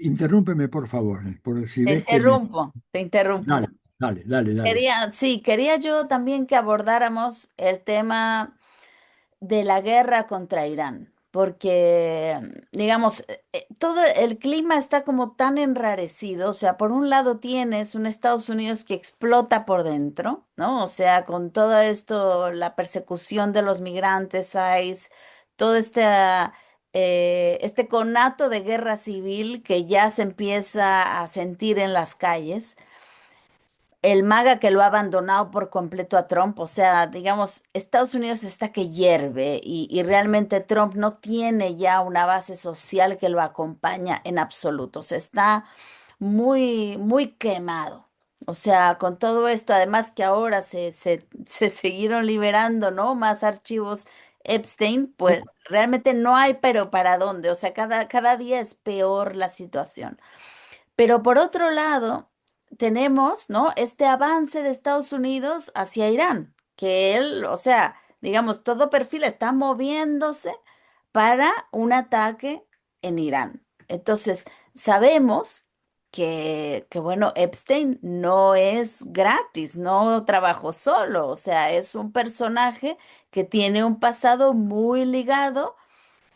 interrúmpeme, por favor, por si
Te
ves que me...
interrumpo, te interrumpo.
Dale, dale, dale, dale.
Quería, sí, quería yo también que abordáramos el tema de la guerra contra Irán, porque, digamos, todo el clima está como tan enrarecido, o sea, por un lado tienes un Estados Unidos que explota por dentro, ¿no? O sea, con todo esto, la persecución de los migrantes, ICE, todo este conato de guerra civil que ya se empieza a sentir en las calles, el MAGA que lo ha abandonado por completo a Trump, o sea, digamos, Estados Unidos está que hierve y realmente Trump no tiene ya una base social que lo acompaña en absoluto, o sea, está muy, muy quemado. O sea, con todo esto, además que ahora se siguieron liberando, ¿no? Más archivos Epstein, pues realmente no hay pero para dónde, o sea, cada día es peor la situación. Pero por otro lado, tenemos, ¿no? Este avance de Estados Unidos hacia Irán, que él, o sea, digamos, todo perfil está moviéndose para un ataque en Irán. Entonces, sabemos bueno, Epstein no es gratis, no trabajó solo, o sea, es un personaje que tiene un pasado muy ligado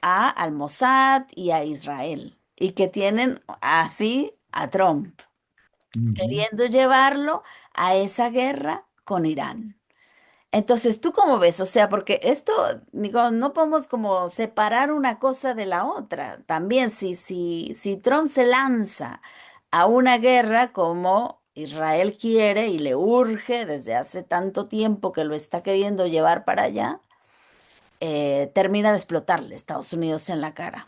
al Mossad y a Israel, y que tienen así a Trump,
Ujú.
queriendo llevarlo a esa guerra con Irán. Entonces, ¿tú cómo ves? O sea, porque esto, digo, no podemos como separar una cosa de la otra. También, si Trump se lanza a una guerra como Israel quiere y le urge desde hace tanto tiempo que lo está queriendo llevar para allá, termina de explotarle Estados Unidos en la cara.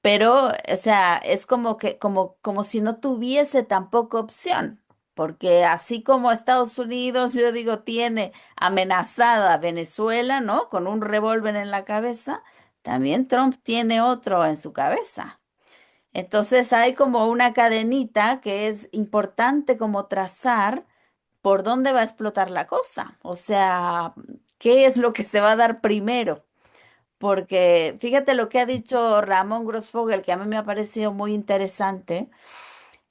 Pero, o sea, es como que, como si no tuviese tampoco opción, porque así como Estados Unidos, yo digo, tiene amenazada a Venezuela, ¿no? Con un revólver en la cabeza, también Trump tiene otro en su cabeza. Entonces hay como una cadenita que es importante como trazar por dónde va a explotar la cosa. O sea, ¿qué es lo que se va a dar primero? Porque fíjate lo que ha dicho Ramón Grossfogel, que a mí me ha parecido muy interesante,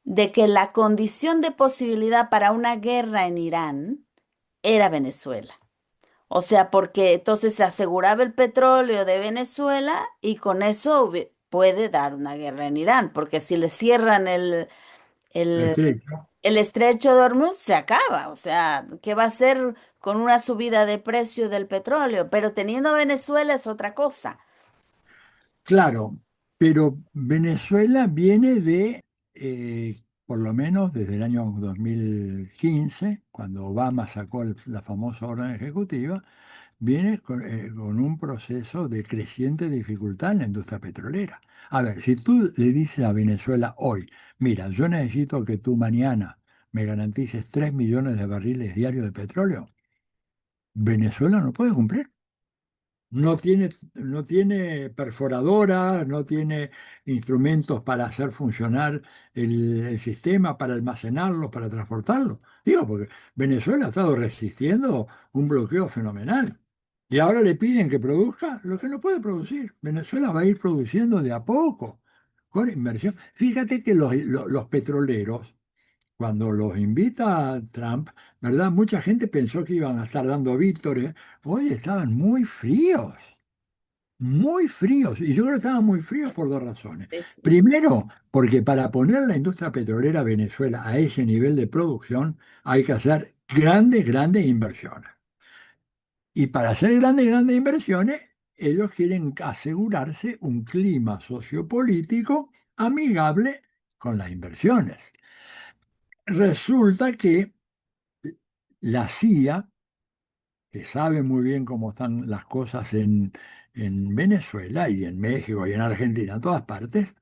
de que la condición de posibilidad para una guerra en Irán era Venezuela. O sea, porque entonces se aseguraba el petróleo de Venezuela y con eso puede dar una guerra en Irán, porque si le cierran el,
Estricto.
el estrecho de Hormuz, se acaba. O sea, ¿qué va a hacer con una subida de precio del petróleo? Pero teniendo a Venezuela es otra cosa.
Claro, pero Venezuela viene de, por lo menos desde el año 2015, cuando Obama sacó la famosa orden ejecutiva, viene con un proceso de creciente dificultad en la industria petrolera. A ver, si tú le dices a Venezuela hoy, mira, yo necesito que tú mañana me garantices 3 millones de barriles diarios de petróleo, Venezuela no puede cumplir. No tiene perforadoras, no tiene instrumentos para hacer funcionar el sistema, para almacenarlos, para transportarlos. Digo, porque Venezuela ha estado resistiendo un bloqueo fenomenal. Y ahora le piden que produzca lo que no puede producir. Venezuela va a ir produciendo de a poco, con inversión. Fíjate que los petroleros, cuando los invita a Trump, ¿verdad? Mucha gente pensó que iban a estar dando vítores. Hoy estaban muy fríos. Muy fríos, y yo creo que estaban muy fríos por dos razones.
Sí, sí.
Primero, porque para poner la industria petrolera Venezuela a ese nivel de producción hay que hacer grandes, grandes inversiones. Y para hacer grandes, grandes inversiones, ellos quieren asegurarse un clima sociopolítico amigable con las inversiones. Resulta que la CIA, que sabe muy bien cómo están las cosas en Venezuela y en México y en Argentina, en todas partes,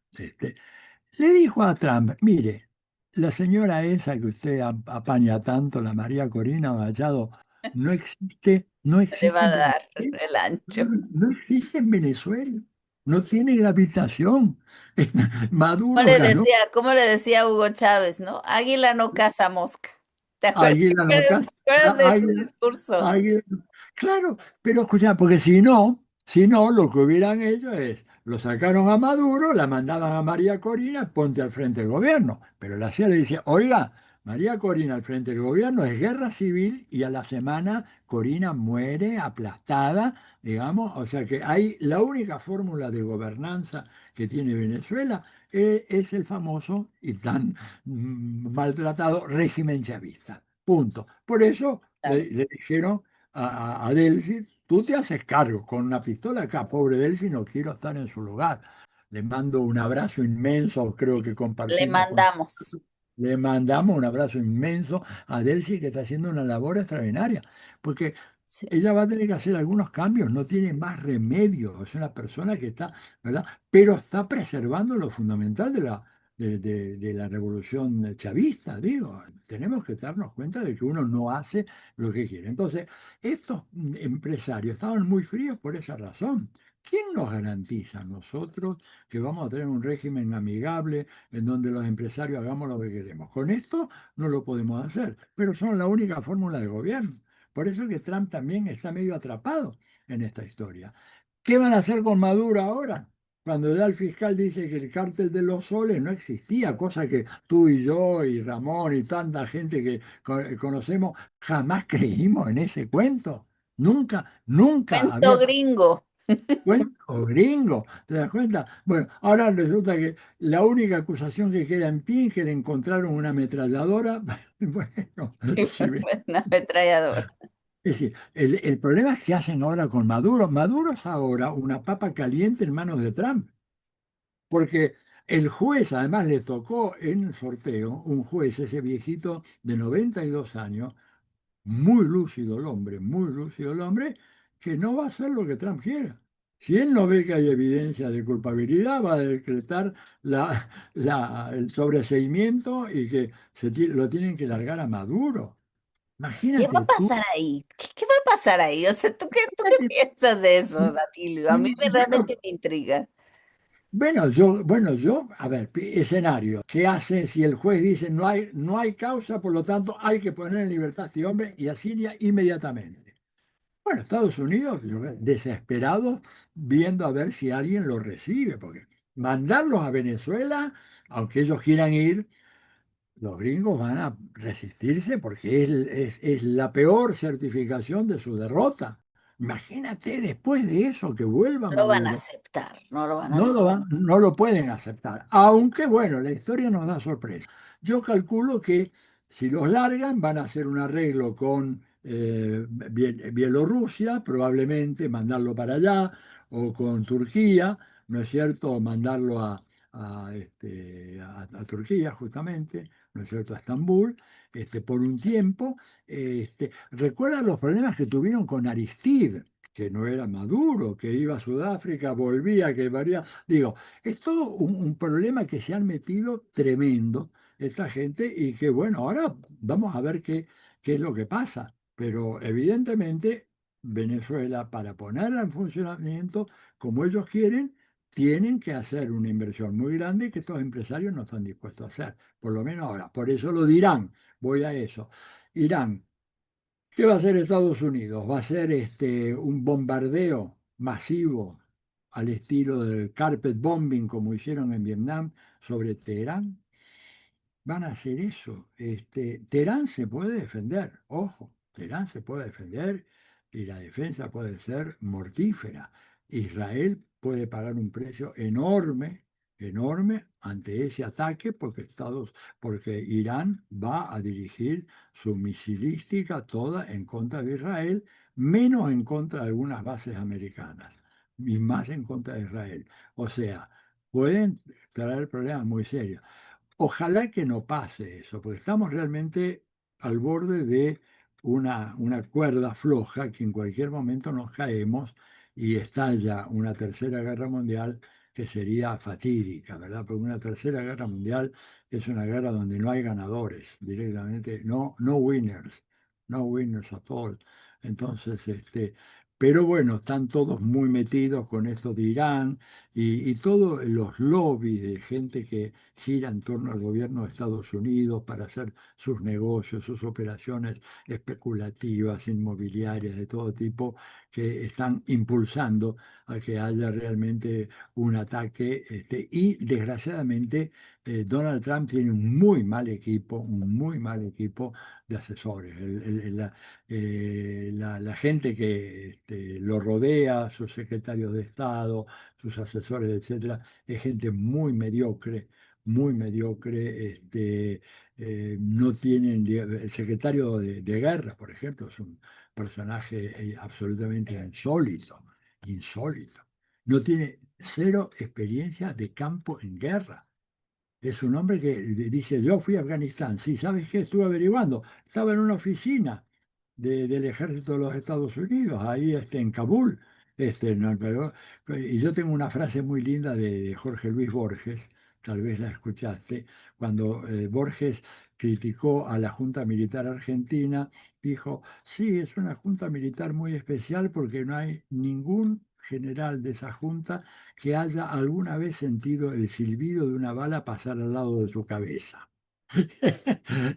le dijo a Trump, mire, la señora esa que usted apaña tanto, la María Corina Machado, no existe, no
Le va
existe
a
en
dar
Venezuela.
el ancho.
No existe en Venezuela. No tiene gravitación.
¿Cómo
Maduro
le
ganó.
decía, cómo le decía Hugo Chávez, ¿no? Águila no caza mosca. ¿Te acuerdas?
Águila no caza.
¿Te acuerdas de ese
Águila,
discurso?
águila. Claro, pero escucha, porque si no, lo que hubieran hecho es, lo sacaron a Maduro, la mandaban a María Corina, ponte al frente del gobierno. Pero la CIA le dice, oiga, María Corina al frente del gobierno es guerra civil y a la semana Corina muere aplastada, digamos. O sea que hay la única fórmula de gobernanza que tiene Venezuela es el famoso y tan maltratado régimen chavista. Punto. Por eso
Claro.
le dijeron a Delcy, tú te haces cargo con una pistola acá, pobre Delcy, no quiero estar en su lugar. Le mando un abrazo inmenso, creo que
Le
compartimos con...
mandamos.
Le mandamos un abrazo inmenso a Delcy, que está haciendo una labor extraordinaria, porque
Sí,
ella va a tener que hacer algunos cambios, no tiene más remedio, es una persona que está, ¿verdad? Pero está preservando lo fundamental de la revolución chavista, digo. Tenemos que darnos cuenta de que uno no hace lo que quiere. Entonces, estos empresarios estaban muy fríos por esa razón. ¿Quién nos garantiza a nosotros que vamos a tener un régimen amigable en donde los empresarios hagamos lo que queremos? Con esto no lo podemos hacer, pero son la única fórmula de gobierno. Por eso que Trump también está medio atrapado en esta historia. ¿Qué van a hacer con Maduro ahora? Cuando ya el fiscal dice que el cártel de los soles no existía, cosa que tú y yo y Ramón y tanta gente que conocemos jamás creímos en ese cuento. Nunca, nunca
Cuento
había
gringo.
cuento gringo. ¿Te das cuenta? Bueno, ahora resulta que la única acusación que queda en pie es que le encontraron una ametralladora. Bueno,
Sí,
si ve.
una ametralladora.
Es decir, el problema es que hacen ahora con Maduro. Maduro es ahora una papa caliente en manos de Trump, porque el juez además le tocó en el sorteo, un juez, ese viejito de 92 años, muy lúcido el hombre, muy lúcido el hombre, que no va a hacer lo que Trump quiera. Si él no ve que hay evidencia de culpabilidad, va a decretar el sobreseimiento y que lo tienen que largar a Maduro.
¿Qué va a
Imagínate tú.
pasar ahí? ¿Qué va a pasar ahí? O sea, ¿tú qué piensas de eso, Datilio? A mí
Bueno,
realmente me intriga.
bueno, yo, a ver, escenario, ¿qué hace si el juez dice no hay causa, por lo tanto hay que poner en libertad a este hombre y a Siria inmediatamente? Bueno, Estados Unidos, yo desesperados, viendo a ver si alguien lo recibe, porque mandarlos a Venezuela, aunque ellos quieran ir, los gringos van a resistirse porque es la peor certificación de su derrota. Imagínate después de eso que vuelva
No lo van a
Maduro.
aceptar, no lo van a
No
aceptar.
no lo pueden aceptar, aunque bueno, la historia nos da sorpresa. Yo calculo que si los largan van a hacer un arreglo con Bielorrusia, probablemente mandarlo para allá, o con Turquía, ¿no es cierto? Mandarlo a Turquía justamente, ¿no es cierto? A Estambul, por un tiempo. ¿Recuerdan los problemas que tuvieron con Aristide? Que no era Maduro, que iba a Sudáfrica, volvía, que varía. Digo, es todo un problema que se han metido tremendo esta gente y que bueno, ahora vamos a ver qué es lo que pasa. Pero evidentemente Venezuela, para ponerla en funcionamiento como ellos quieren, tienen que hacer una inversión muy grande que estos empresarios no están dispuestos a hacer, por lo menos ahora. Por eso lo dirán, voy a eso. Irán. ¿Qué va a hacer Estados Unidos? ¿Va a ser un bombardeo masivo al estilo del carpet bombing como hicieron en Vietnam sobre Teherán? Van a hacer eso. Teherán se puede defender, ojo, Teherán se puede defender y la defensa puede ser mortífera. Israel puede pagar un precio enorme, enorme ante ese ataque porque Irán va a dirigir su misilística toda en contra de Israel, menos en contra de algunas bases americanas y más en contra de Israel. O sea, pueden traer problemas muy serios. Ojalá que no pase eso, porque estamos realmente al borde de una cuerda floja que en cualquier momento nos caemos y estalla una tercera guerra mundial que sería fatídica, ¿verdad? Porque una tercera guerra mundial es una guerra donde no hay ganadores directamente, no, no winners, no winners at all. Entonces, pero bueno, están todos muy metidos con esto de Irán y todos los lobbies de gente que gira en torno al gobierno de Estados Unidos para hacer sus negocios, sus operaciones especulativas, inmobiliarias de todo tipo, que están impulsando a que haya realmente un ataque. Y desgraciadamente Donald Trump tiene un muy mal equipo de asesores. La gente que lo rodea, sus secretarios de Estado, sus asesores, etcétera, es gente muy mediocre, no tienen, el secretario de guerra, por ejemplo, es un personaje absolutamente insólito, insólito. No tiene cero experiencia de campo en guerra. Es un hombre que dice, yo fui a Afganistán, sí, ¿sabes qué? Estuve averiguando, estaba en una oficina del ejército de los Estados Unidos, ahí en Kabul. No, y yo tengo una frase muy linda de Jorge Luis Borges, tal vez la escuchaste, cuando Borges criticó a la Junta Militar Argentina, dijo, sí, es una Junta Militar muy especial porque no hay ningún general de esa Junta que haya alguna vez sentido el silbido de una bala pasar al lado de su cabeza.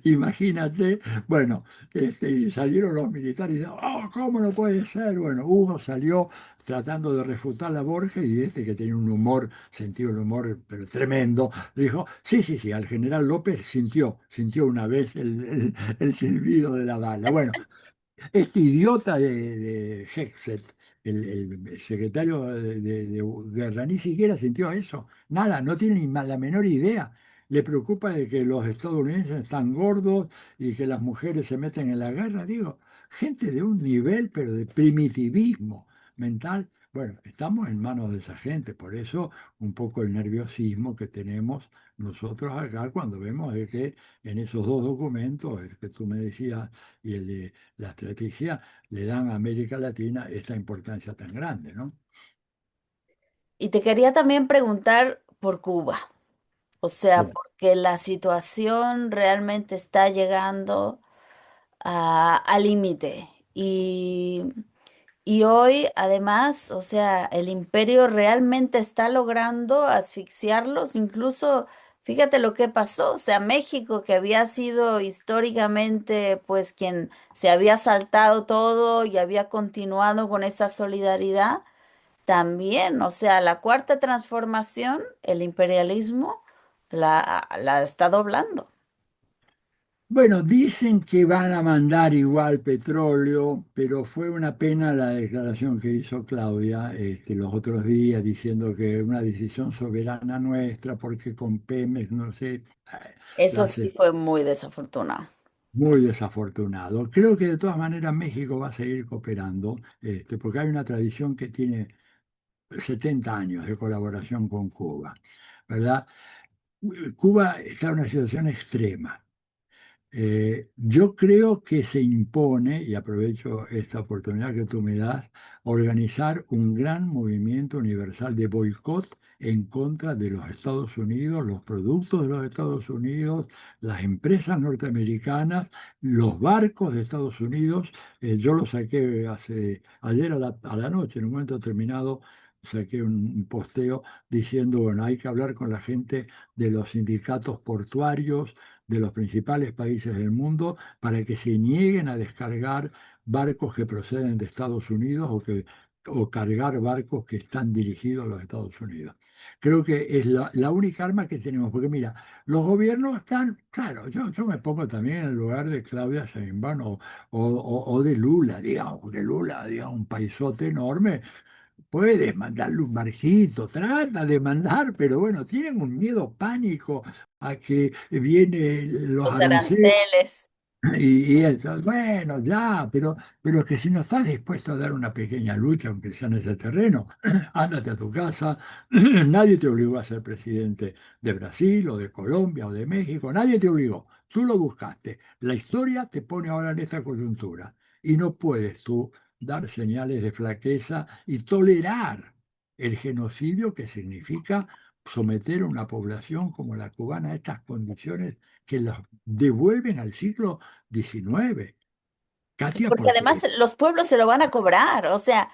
Imagínate, bueno, y salieron los militares y dijeron, oh, ¿cómo no puede ser? Bueno, uno salió tratando de refutar a Borges y este que tenía un humor, sentido el humor, pero tremendo, dijo, sí, sí, sí, al general López sintió una vez el silbido de la bala. Bueno, este idiota de Hegseth, el secretario de Guerra, ni siquiera sintió eso. Nada, no tiene ni la menor idea. Le preocupa de que los estadounidenses están gordos y que las mujeres se meten en la guerra. Digo, gente de un nivel, pero de primitivismo mental. Bueno, estamos en manos de esa gente, por eso un poco el nerviosismo que tenemos nosotros acá cuando vemos de que en esos dos documentos, el que tú me decías y el de la estrategia, le dan a América Latina esta importancia tan grande, ¿no?
Y te quería también preguntar por Cuba, o sea,
Sí.
porque la situación realmente está llegando al límite. Y hoy, además, o sea, el imperio realmente está logrando asfixiarlos. Incluso, fíjate lo que pasó. O sea, México, que había sido históricamente, pues, quien se había saltado todo y había continuado con esa solidaridad, también, o sea, la cuarta transformación, el imperialismo, la está doblando.
Bueno, dicen que van a mandar igual petróleo, pero fue una pena la declaración que hizo Claudia los otros días diciendo que una decisión soberana nuestra, porque con Pemex, no sé,
Eso
las
sí fue muy desafortunado.
muy desafortunado. Creo que de todas maneras México va a seguir cooperando, porque hay una tradición que tiene 70 años de colaboración con Cuba, ¿verdad? Cuba está en una situación extrema. Yo creo que se impone, y aprovecho esta oportunidad que tú me das, organizar un gran movimiento universal de boicot en contra de los Estados Unidos, los productos de los Estados Unidos, las empresas norteamericanas, los barcos de Estados Unidos. Yo lo saqué ayer a la noche, en un momento determinado. Saqué un posteo diciendo, bueno, hay que hablar con la gente de los sindicatos portuarios, de los principales países del mundo para que se nieguen a descargar barcos que proceden de Estados Unidos o cargar barcos que están dirigidos a los Estados Unidos. Creo que es la única arma que tenemos, porque mira, los gobiernos están, claro, yo me pongo también en el lugar de Claudia Sheinbaum o de Lula, digamos, porque Lula, digamos, un paisote enorme, puedes mandarle un barquito, trata de mandar, pero bueno, tienen un miedo pánico a que vienen los
Los
aranceles
aranceles.
y eso. Bueno, ya, pero es que si no estás dispuesto a dar una pequeña lucha, aunque sea en ese terreno, ándate a tu casa, nadie te obligó a ser presidente de Brasil o de Colombia o de México, nadie te obligó, tú lo buscaste. La historia te pone ahora en esta coyuntura y no puedes tú dar señales de flaqueza y tolerar el genocidio que significa someter a una población como la cubana a estas condiciones que los devuelven al siglo XIX. Katia,
Porque
porque
además los pueblos se lo van a cobrar. O sea,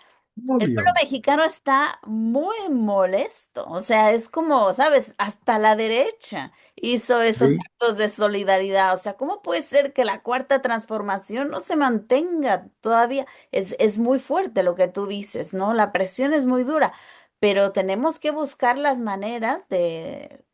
el pueblo
obvio,
mexicano está muy molesto. O sea, es como, ¿sabes? Hasta la derecha hizo esos
¿sí?
actos de solidaridad. O sea, ¿cómo puede ser que la cuarta transformación no se mantenga todavía? Es muy fuerte lo que tú dices, ¿no? La presión es muy dura, pero tenemos que buscar las maneras de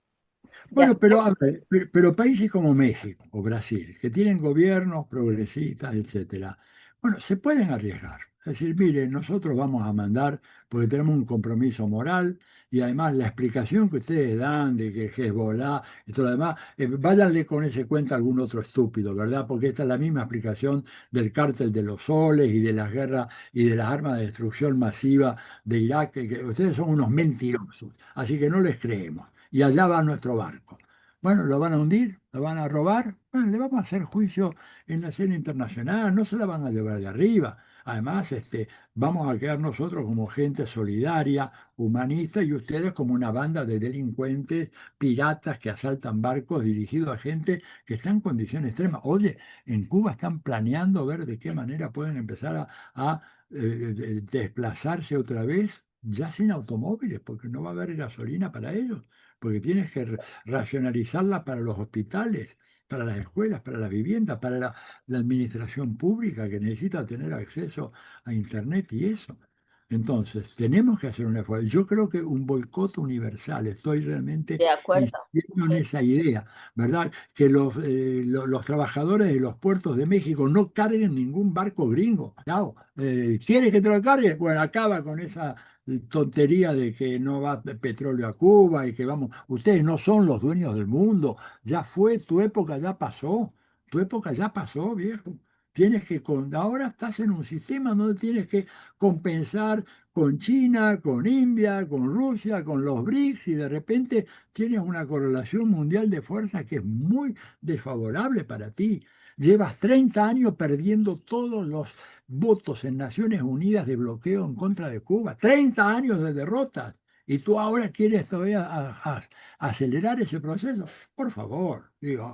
Bueno,
hacer.
pero, a ver, pero países como México o Brasil, que tienen gobiernos progresistas, etcétera, bueno, se pueden arriesgar. Es decir, mire, nosotros vamos a mandar, porque tenemos un compromiso moral y además la explicación que ustedes dan de que Hezbollah y todo lo demás, váyanle con ese cuento a algún otro estúpido, ¿verdad? Porque esta es la misma explicación del cártel de los soles y de las guerras y de las armas de destrucción masiva de Irak, que ustedes son unos mentirosos, así que no les creemos y allá va nuestro barco. Bueno, lo van a hundir, lo van a robar, bueno, le vamos a hacer juicio en la escena internacional, no se la van a llevar de arriba. Además, vamos a quedar nosotros como gente solidaria, humanista, y ustedes como una banda de delincuentes, piratas que asaltan barcos dirigidos a gente que está en condiciones extremas. Oye, en Cuba están planeando ver de qué manera pueden empezar a desplazarse otra vez, ya sin automóviles, porque no va a haber gasolina para ellos, porque tienes que racionalizarla para los hospitales, para las escuelas, para las viviendas, para la administración pública que necesita tener acceso a Internet y eso. Entonces, tenemos que hacer un esfuerzo. Yo creo que un boicot universal, estoy realmente
De acuerdo.
insistiendo en
Sí,
esa idea, ¿verdad? Que los trabajadores de los puertos de México no carguen ningún barco gringo. Chao. ¿Quieres que te lo cargue? Bueno, acaba con esa tontería de que no va petróleo a Cuba y que vamos, ustedes no son los dueños del mundo, ya fue, tu época ya pasó, tu época ya pasó, viejo. Ahora estás en un sistema donde tienes que compensar con China, con India, con Rusia, con los BRICS, y de repente tienes una correlación mundial de fuerza que es muy desfavorable para ti. Llevas 30 años perdiendo todos los votos en Naciones Unidas de bloqueo en contra de Cuba. 30 años de derrotas. Y tú ahora quieres todavía acelerar ese proceso. Por favor, digo,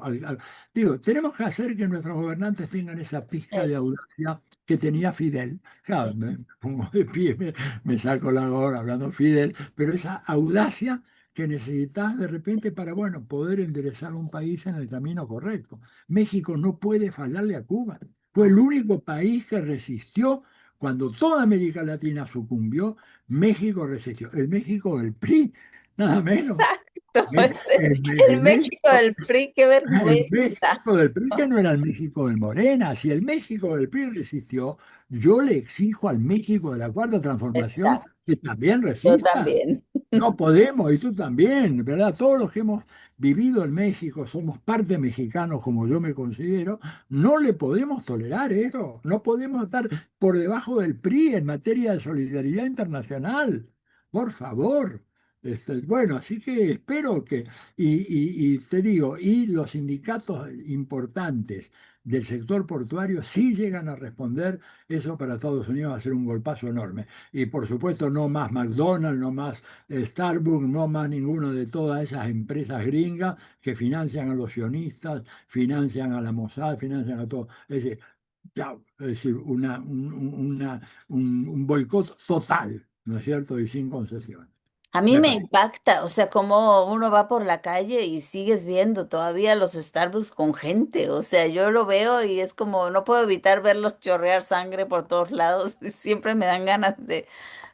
tenemos que hacer que nuestros gobernantes tengan esa pizca de
eso.
audacia que tenía Fidel. Claro,
Sí.
me pongo de pie, me saco la gorra hablando Fidel, pero esa audacia que necesitas de repente para, bueno, poder enderezar un país en el camino correcto. México no puede fallarle a Cuba. Fue el único país que resistió cuando toda América Latina sucumbió. México resistió. El México del PRI, nada menos.
El
El
México
México,
del PRI, qué
el
vergüenza.
México del PRI que no era el México del Morena. Si el México del PRI resistió, yo le exijo al México de la Cuarta Transformación
Exacto.
que también
Yo
resista.
también.
No podemos, y tú también, ¿verdad? Todos los que hemos vivido en México, somos parte mexicanos como yo me considero, no le podemos tolerar eso, no podemos estar por debajo del PRI en materia de solidaridad internacional, por favor. Bueno, así que espero que, y te digo, y los sindicatos importantes del sector portuario sí llegan a responder, eso para Estados Unidos va a ser un golpazo enorme. Y por supuesto, no más McDonald's, no más Starbucks, no más ninguna de todas esas empresas gringas que financian a los sionistas, financian a la Mossad, financian a todo. Es decir, chao, es decir, un boicot total, ¿no es cierto? Y sin concesiones.
A mí
Me
me
parece.
impacta, o sea, como uno va por la calle y sigues viendo todavía los Starbucks con gente, o sea, yo lo veo y es como, no puedo evitar verlos chorrear sangre por todos lados, y siempre me dan ganas de,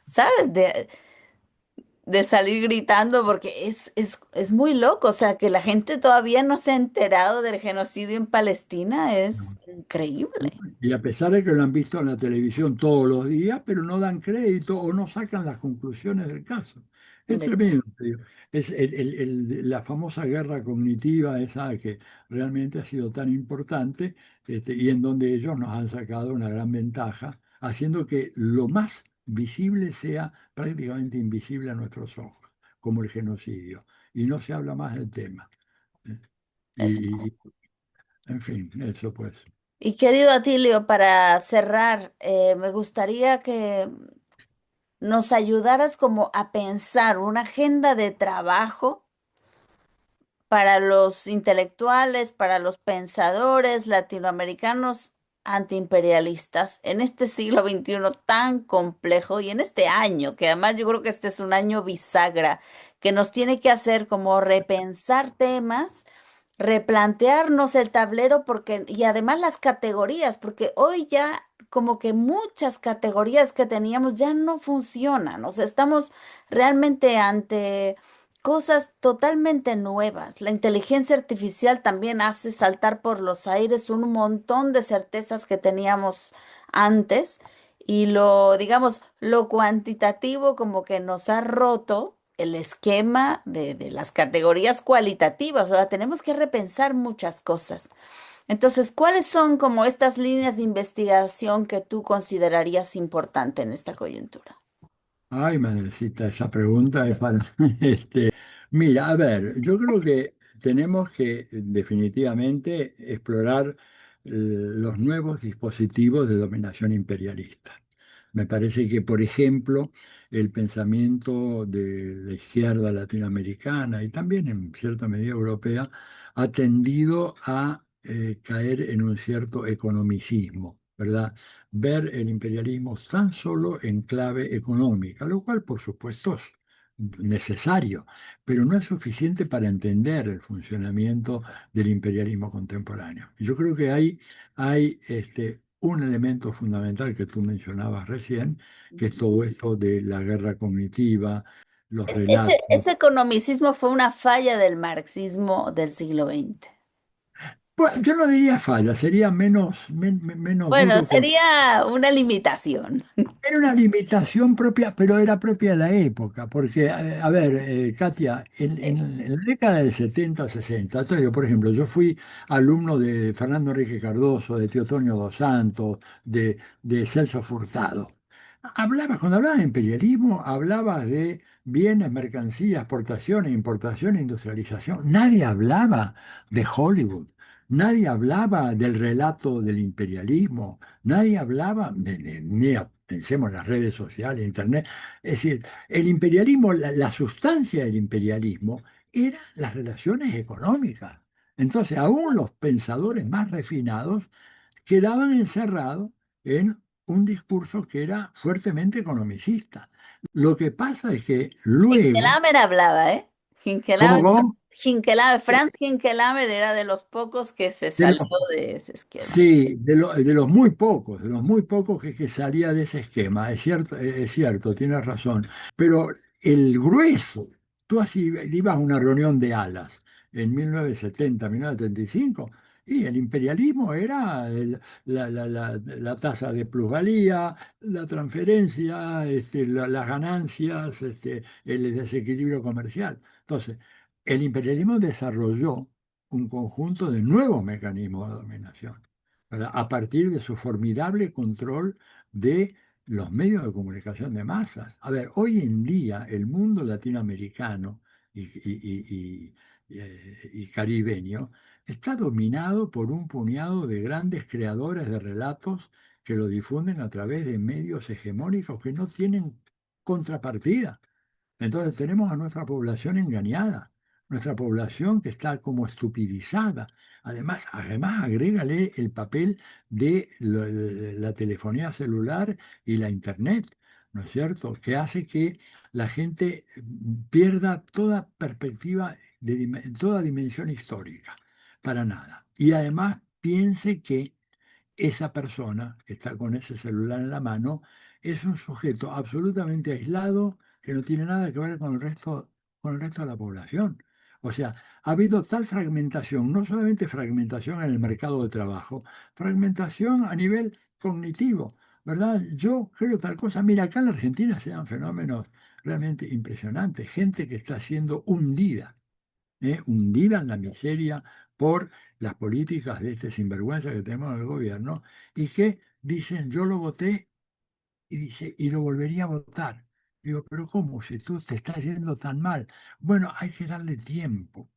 ¿sabes? De salir gritando porque es muy loco, o sea, que la gente todavía no se ha enterado del genocidio en Palestina, es increíble.
Y a pesar de que lo han visto en la televisión todos los días, pero no dan crédito o no sacan las conclusiones del caso. Es tremendo, te digo. Es la famosa guerra cognitiva esa que realmente ha sido tan importante, y en donde ellos nos han sacado una gran ventaja, haciendo que lo más visible sea prácticamente invisible a nuestros ojos, como el genocidio. Y no se habla más del tema. ¿Eh?
Es
Y, en fin, eso pues.
Y querido Atilio, para cerrar, me gustaría que nos ayudaras como a pensar una agenda de trabajo para los intelectuales, para los pensadores latinoamericanos antiimperialistas en este siglo XXI tan complejo y en este año, que además yo creo que este es un año bisagra, que nos tiene que hacer como repensar temas, replantearnos el tablero porque, y además las categorías, porque hoy ya como que muchas categorías que teníamos ya no funcionan, o sea, estamos realmente ante cosas totalmente nuevas. La inteligencia artificial también hace saltar por los aires un montón de certezas que teníamos antes y lo, digamos, lo cuantitativo como que nos ha roto el esquema de las categorías cualitativas. O sea, tenemos que repensar muchas cosas. Entonces, ¿cuáles son como estas líneas de investigación que tú considerarías importante en esta coyuntura?
Ay, madrecita, esa pregunta es para... Mira, a ver, yo creo que tenemos que definitivamente explorar. los nuevos dispositivos de dominación imperialista. Me parece que, por ejemplo, el pensamiento de la izquierda latinoamericana y también en cierta medida europea ha tendido a caer en un cierto economicismo, ¿verdad? Ver el imperialismo tan solo en clave económica, lo cual, por supuesto, es necesario, pero no es suficiente para entender el funcionamiento del imperialismo contemporáneo. Y yo creo que hay un elemento fundamental que tú mencionabas recién, que es todo esto de la guerra cognitiva, los relatos.
Ese economicismo fue una falla del marxismo del siglo XX.
Bueno, yo no diría falla, sería menos
Bueno,
duro.
sería una limitación.
Era una limitación propia, pero era propia de la época, porque, a ver, Katia,
Sí.
en la década del 70, 60, entonces yo, por ejemplo, yo fui alumno de Fernando Enrique Cardoso, de Teotonio dos Santos, de Celso Furtado. Cuando hablaba de imperialismo, hablaba de bienes, mercancías, exportación, importación, industrialización. Nadie hablaba de Hollywood, nadie hablaba del relato del imperialismo. Nadie hablaba ni pensemos en las redes sociales, internet. Es decir, el imperialismo, la sustancia del imperialismo eran las relaciones económicas. Entonces, aún los pensadores más refinados quedaban encerrados en un discurso que era fuertemente economicista. Lo que pasa es que luego,
Hinkelhammer hablaba, ¿eh?
¿cómo, cómo? Eh,
Franz Hinkelhammer era de los pocos que se
De
salió
los
de ese esquema.
Sí, de los muy pocos que salía de ese esquema, es cierto, tienes razón, pero el grueso, tú así ibas a una reunión de alas en 1970, 1975, y el imperialismo era la tasa de plusvalía, la transferencia, las ganancias, el desequilibrio comercial. Entonces, el imperialismo desarrolló un conjunto de nuevos mecanismos de dominación a partir de su formidable control de los medios de comunicación de masas. A ver, hoy en día el mundo latinoamericano y caribeño está dominado por un puñado de grandes creadores de relatos que lo difunden a través de medios hegemónicos que no tienen contrapartida. Entonces tenemos a nuestra población engañada, nuestra población que está como estupidizada. Además agrégale el papel de la telefonía celular y la internet, ¿no es cierto? Que hace que la gente pierda toda perspectiva, toda dimensión histórica, para nada. Y además piense que esa persona que está con ese celular en la mano es un sujeto absolutamente aislado que no tiene nada que ver con el resto de la población. O sea, ha habido tal fragmentación, no solamente fragmentación en el mercado de trabajo, fragmentación a nivel cognitivo, ¿verdad? Yo creo tal cosa. Mira, acá en la Argentina se dan fenómenos realmente impresionantes, gente que está siendo hundida en la miseria por las políticas de este sinvergüenza que tenemos en el gobierno y que dicen, yo lo voté y dice, y lo volvería a votar. Digo, pero ¿cómo? Si tú te estás yendo tan mal. Bueno, hay que darle tiempo.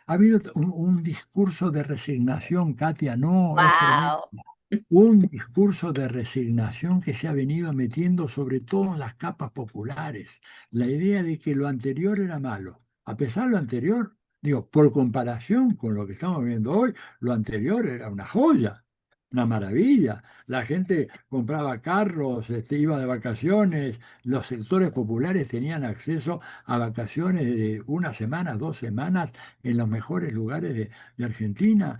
Ha habido un discurso de resignación, Katia, no, es tremendo.
Wow.
Un discurso de resignación que se ha venido metiendo sobre todo en las capas populares. La idea de que lo anterior era malo. A pesar de lo anterior, digo, por comparación con lo que estamos viendo hoy, lo anterior era una joya, una maravilla. La gente compraba carros, iba de vacaciones, los sectores populares tenían acceso a vacaciones de una semana, 2 semanas en los mejores lugares de Argentina,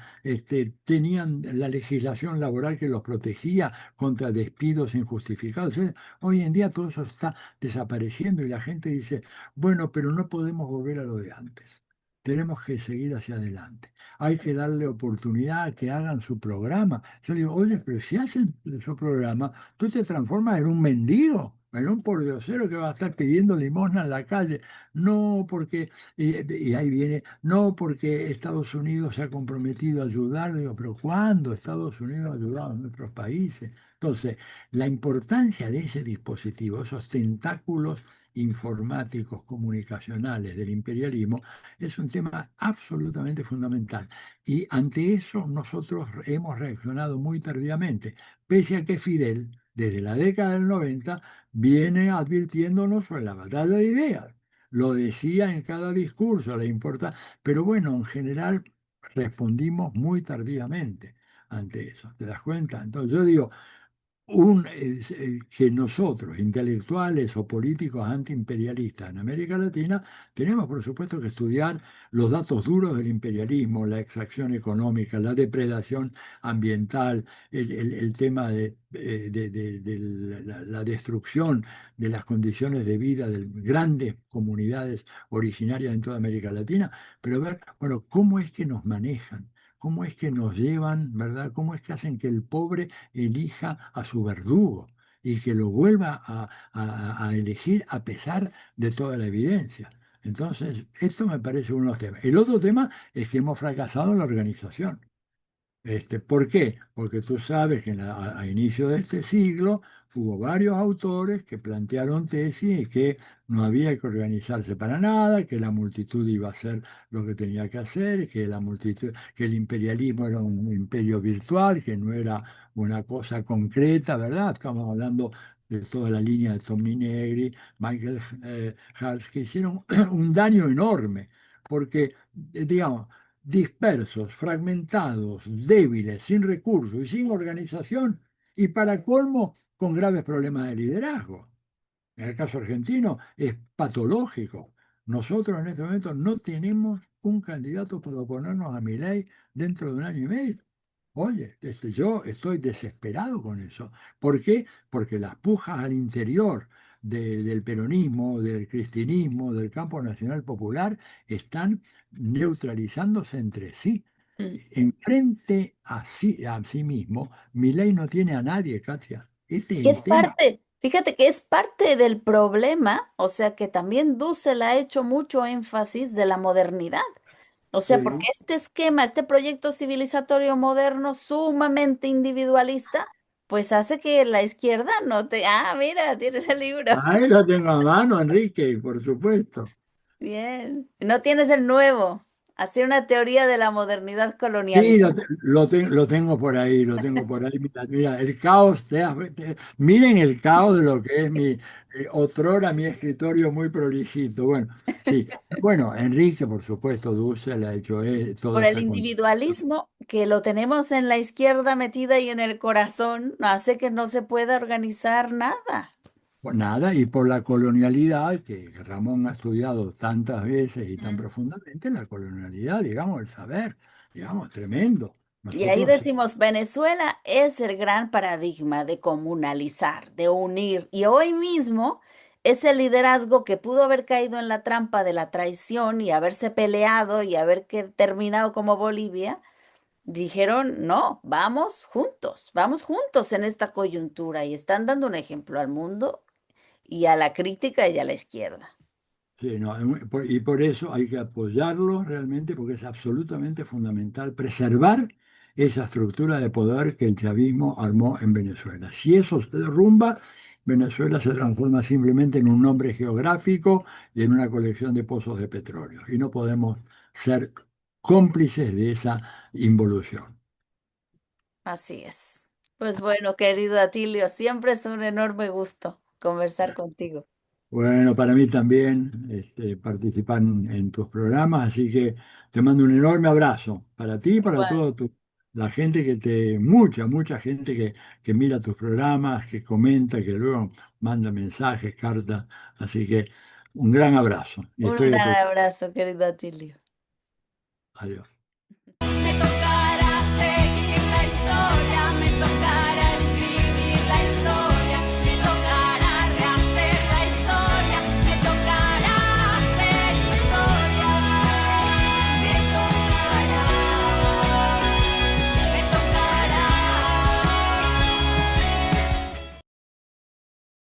tenían la legislación laboral que los protegía contra despidos injustificados. Hoy en día todo eso está desapareciendo y la gente dice, bueno, pero no podemos volver a lo de antes. Tenemos que seguir hacia adelante. Hay que darle oportunidad a que hagan su programa. Yo digo, oye, pero si hacen su programa, tú te transformas en un mendigo, en un pordiosero que va a estar pidiendo limosna en la calle. No, porque y ahí viene, no porque Estados Unidos se ha comprometido a ayudar. Digo, pero ¿cuándo Estados Unidos ha ayudado a nuestros países? Entonces, la importancia de ese dispositivo, esos tentáculos informáticos comunicacionales del imperialismo es un tema absolutamente fundamental. Y ante eso nosotros hemos reaccionado muy tardíamente, pese a que Fidel, desde la década del 90, viene advirtiéndonos sobre la batalla de ideas. Lo decía en cada discurso, le importa, pero bueno, en general respondimos muy tardíamente ante eso. ¿Te das cuenta? Entonces yo digo, que nosotros, intelectuales o políticos antiimperialistas en América Latina, tenemos por supuesto que estudiar los datos duros del imperialismo, la exacción económica, la depredación ambiental, el tema de la destrucción de las condiciones de vida de grandes comunidades originarias en toda América Latina, pero ver, bueno, cómo es que nos manejan. ¿Cómo es que nos llevan, verdad? ¿Cómo es que hacen que el pobre elija a su verdugo y que lo vuelva a elegir a pesar de toda la evidencia? Entonces, esto me parece uno de los temas. El otro tema es que hemos fracasado en la organización. ¿Por qué? Porque tú sabes que a inicio de este siglo hubo varios autores que plantearon tesis y que no había que organizarse para nada, que la multitud iba a hacer lo que tenía que hacer, que la multitud, que el imperialismo era un imperio virtual, que no era una cosa concreta, ¿verdad? Estamos hablando de toda la línea de Tommy Negri, Michael Hars, que hicieron un daño enorme, porque, digamos, dispersos, fragmentados, débiles, sin recursos y sin organización, y para colmo, con graves problemas de liderazgo. En el caso argentino es patológico. Nosotros en este momento no tenemos un candidato para oponernos a Milei dentro de un año y medio. Oye, yo estoy desesperado con eso. ¿Por qué? Porque las pujas al interior del peronismo, del cristianismo, del campo nacional popular están neutralizándose entre sí.
Mm.
Enfrente a sí mismo, Milei no tiene a nadie, Katia. Este es
Y
el
es
tema.
parte, fíjate que es parte del problema, o sea que también Dussel ha hecho mucho énfasis de la modernidad. O sea, porque
Sí.
este esquema, este proyecto civilizatorio moderno sumamente individualista, pues hace que la izquierda no te... Ah, mira, tienes el libro.
Ahí lo tengo a mano, Enrique, por supuesto.
Bien. No tienes el nuevo. Hacer una teoría de la modernidad
Sí,
colonialista.
lo tengo por ahí, lo tengo por ahí. Mira, mira, el caos, miren el caos de lo que es otrora mi escritorio muy prolijito. Bueno, sí. Bueno, Enrique, por supuesto, Dussel ha hecho toda
Por el
esa contribución.
individualismo que lo tenemos en la izquierda metida y en el corazón, hace que no se pueda organizar nada.
Pues nada, y por la colonialidad que Ramón ha estudiado tantas veces y tan
Mm.
profundamente, la colonialidad, digamos, el saber, digamos, tremendo.
Y ahí
Nosotros,
decimos, Venezuela es el gran paradigma de comunalizar, de unir. Y hoy mismo ese liderazgo que pudo haber caído en la trampa de la traición y haberse peleado y haber terminado como Bolivia, dijeron, no, vamos juntos en esta coyuntura y están dando un ejemplo al mundo y a la crítica y a la izquierda.
sí, no, y por eso hay que apoyarlo realmente porque es absolutamente fundamental preservar esa estructura de poder que el chavismo armó en Venezuela. Si eso se derrumba, Venezuela se transforma simplemente en un nombre geográfico y en una colección de pozos de petróleo. Y no podemos ser cómplices de esa involución.
Así es. Pues bueno, querido Atilio, siempre es un enorme gusto conversar contigo.
Bueno, para mí también participar en tus programas, así que te mando un enorme abrazo para ti y para
Igual.
toda la gente mucha gente que mira tus programas, que comenta, que luego manda mensajes, cartas, así que un gran abrazo y
Un
estoy a tu...
gran abrazo, querido Atilio.
Adiós.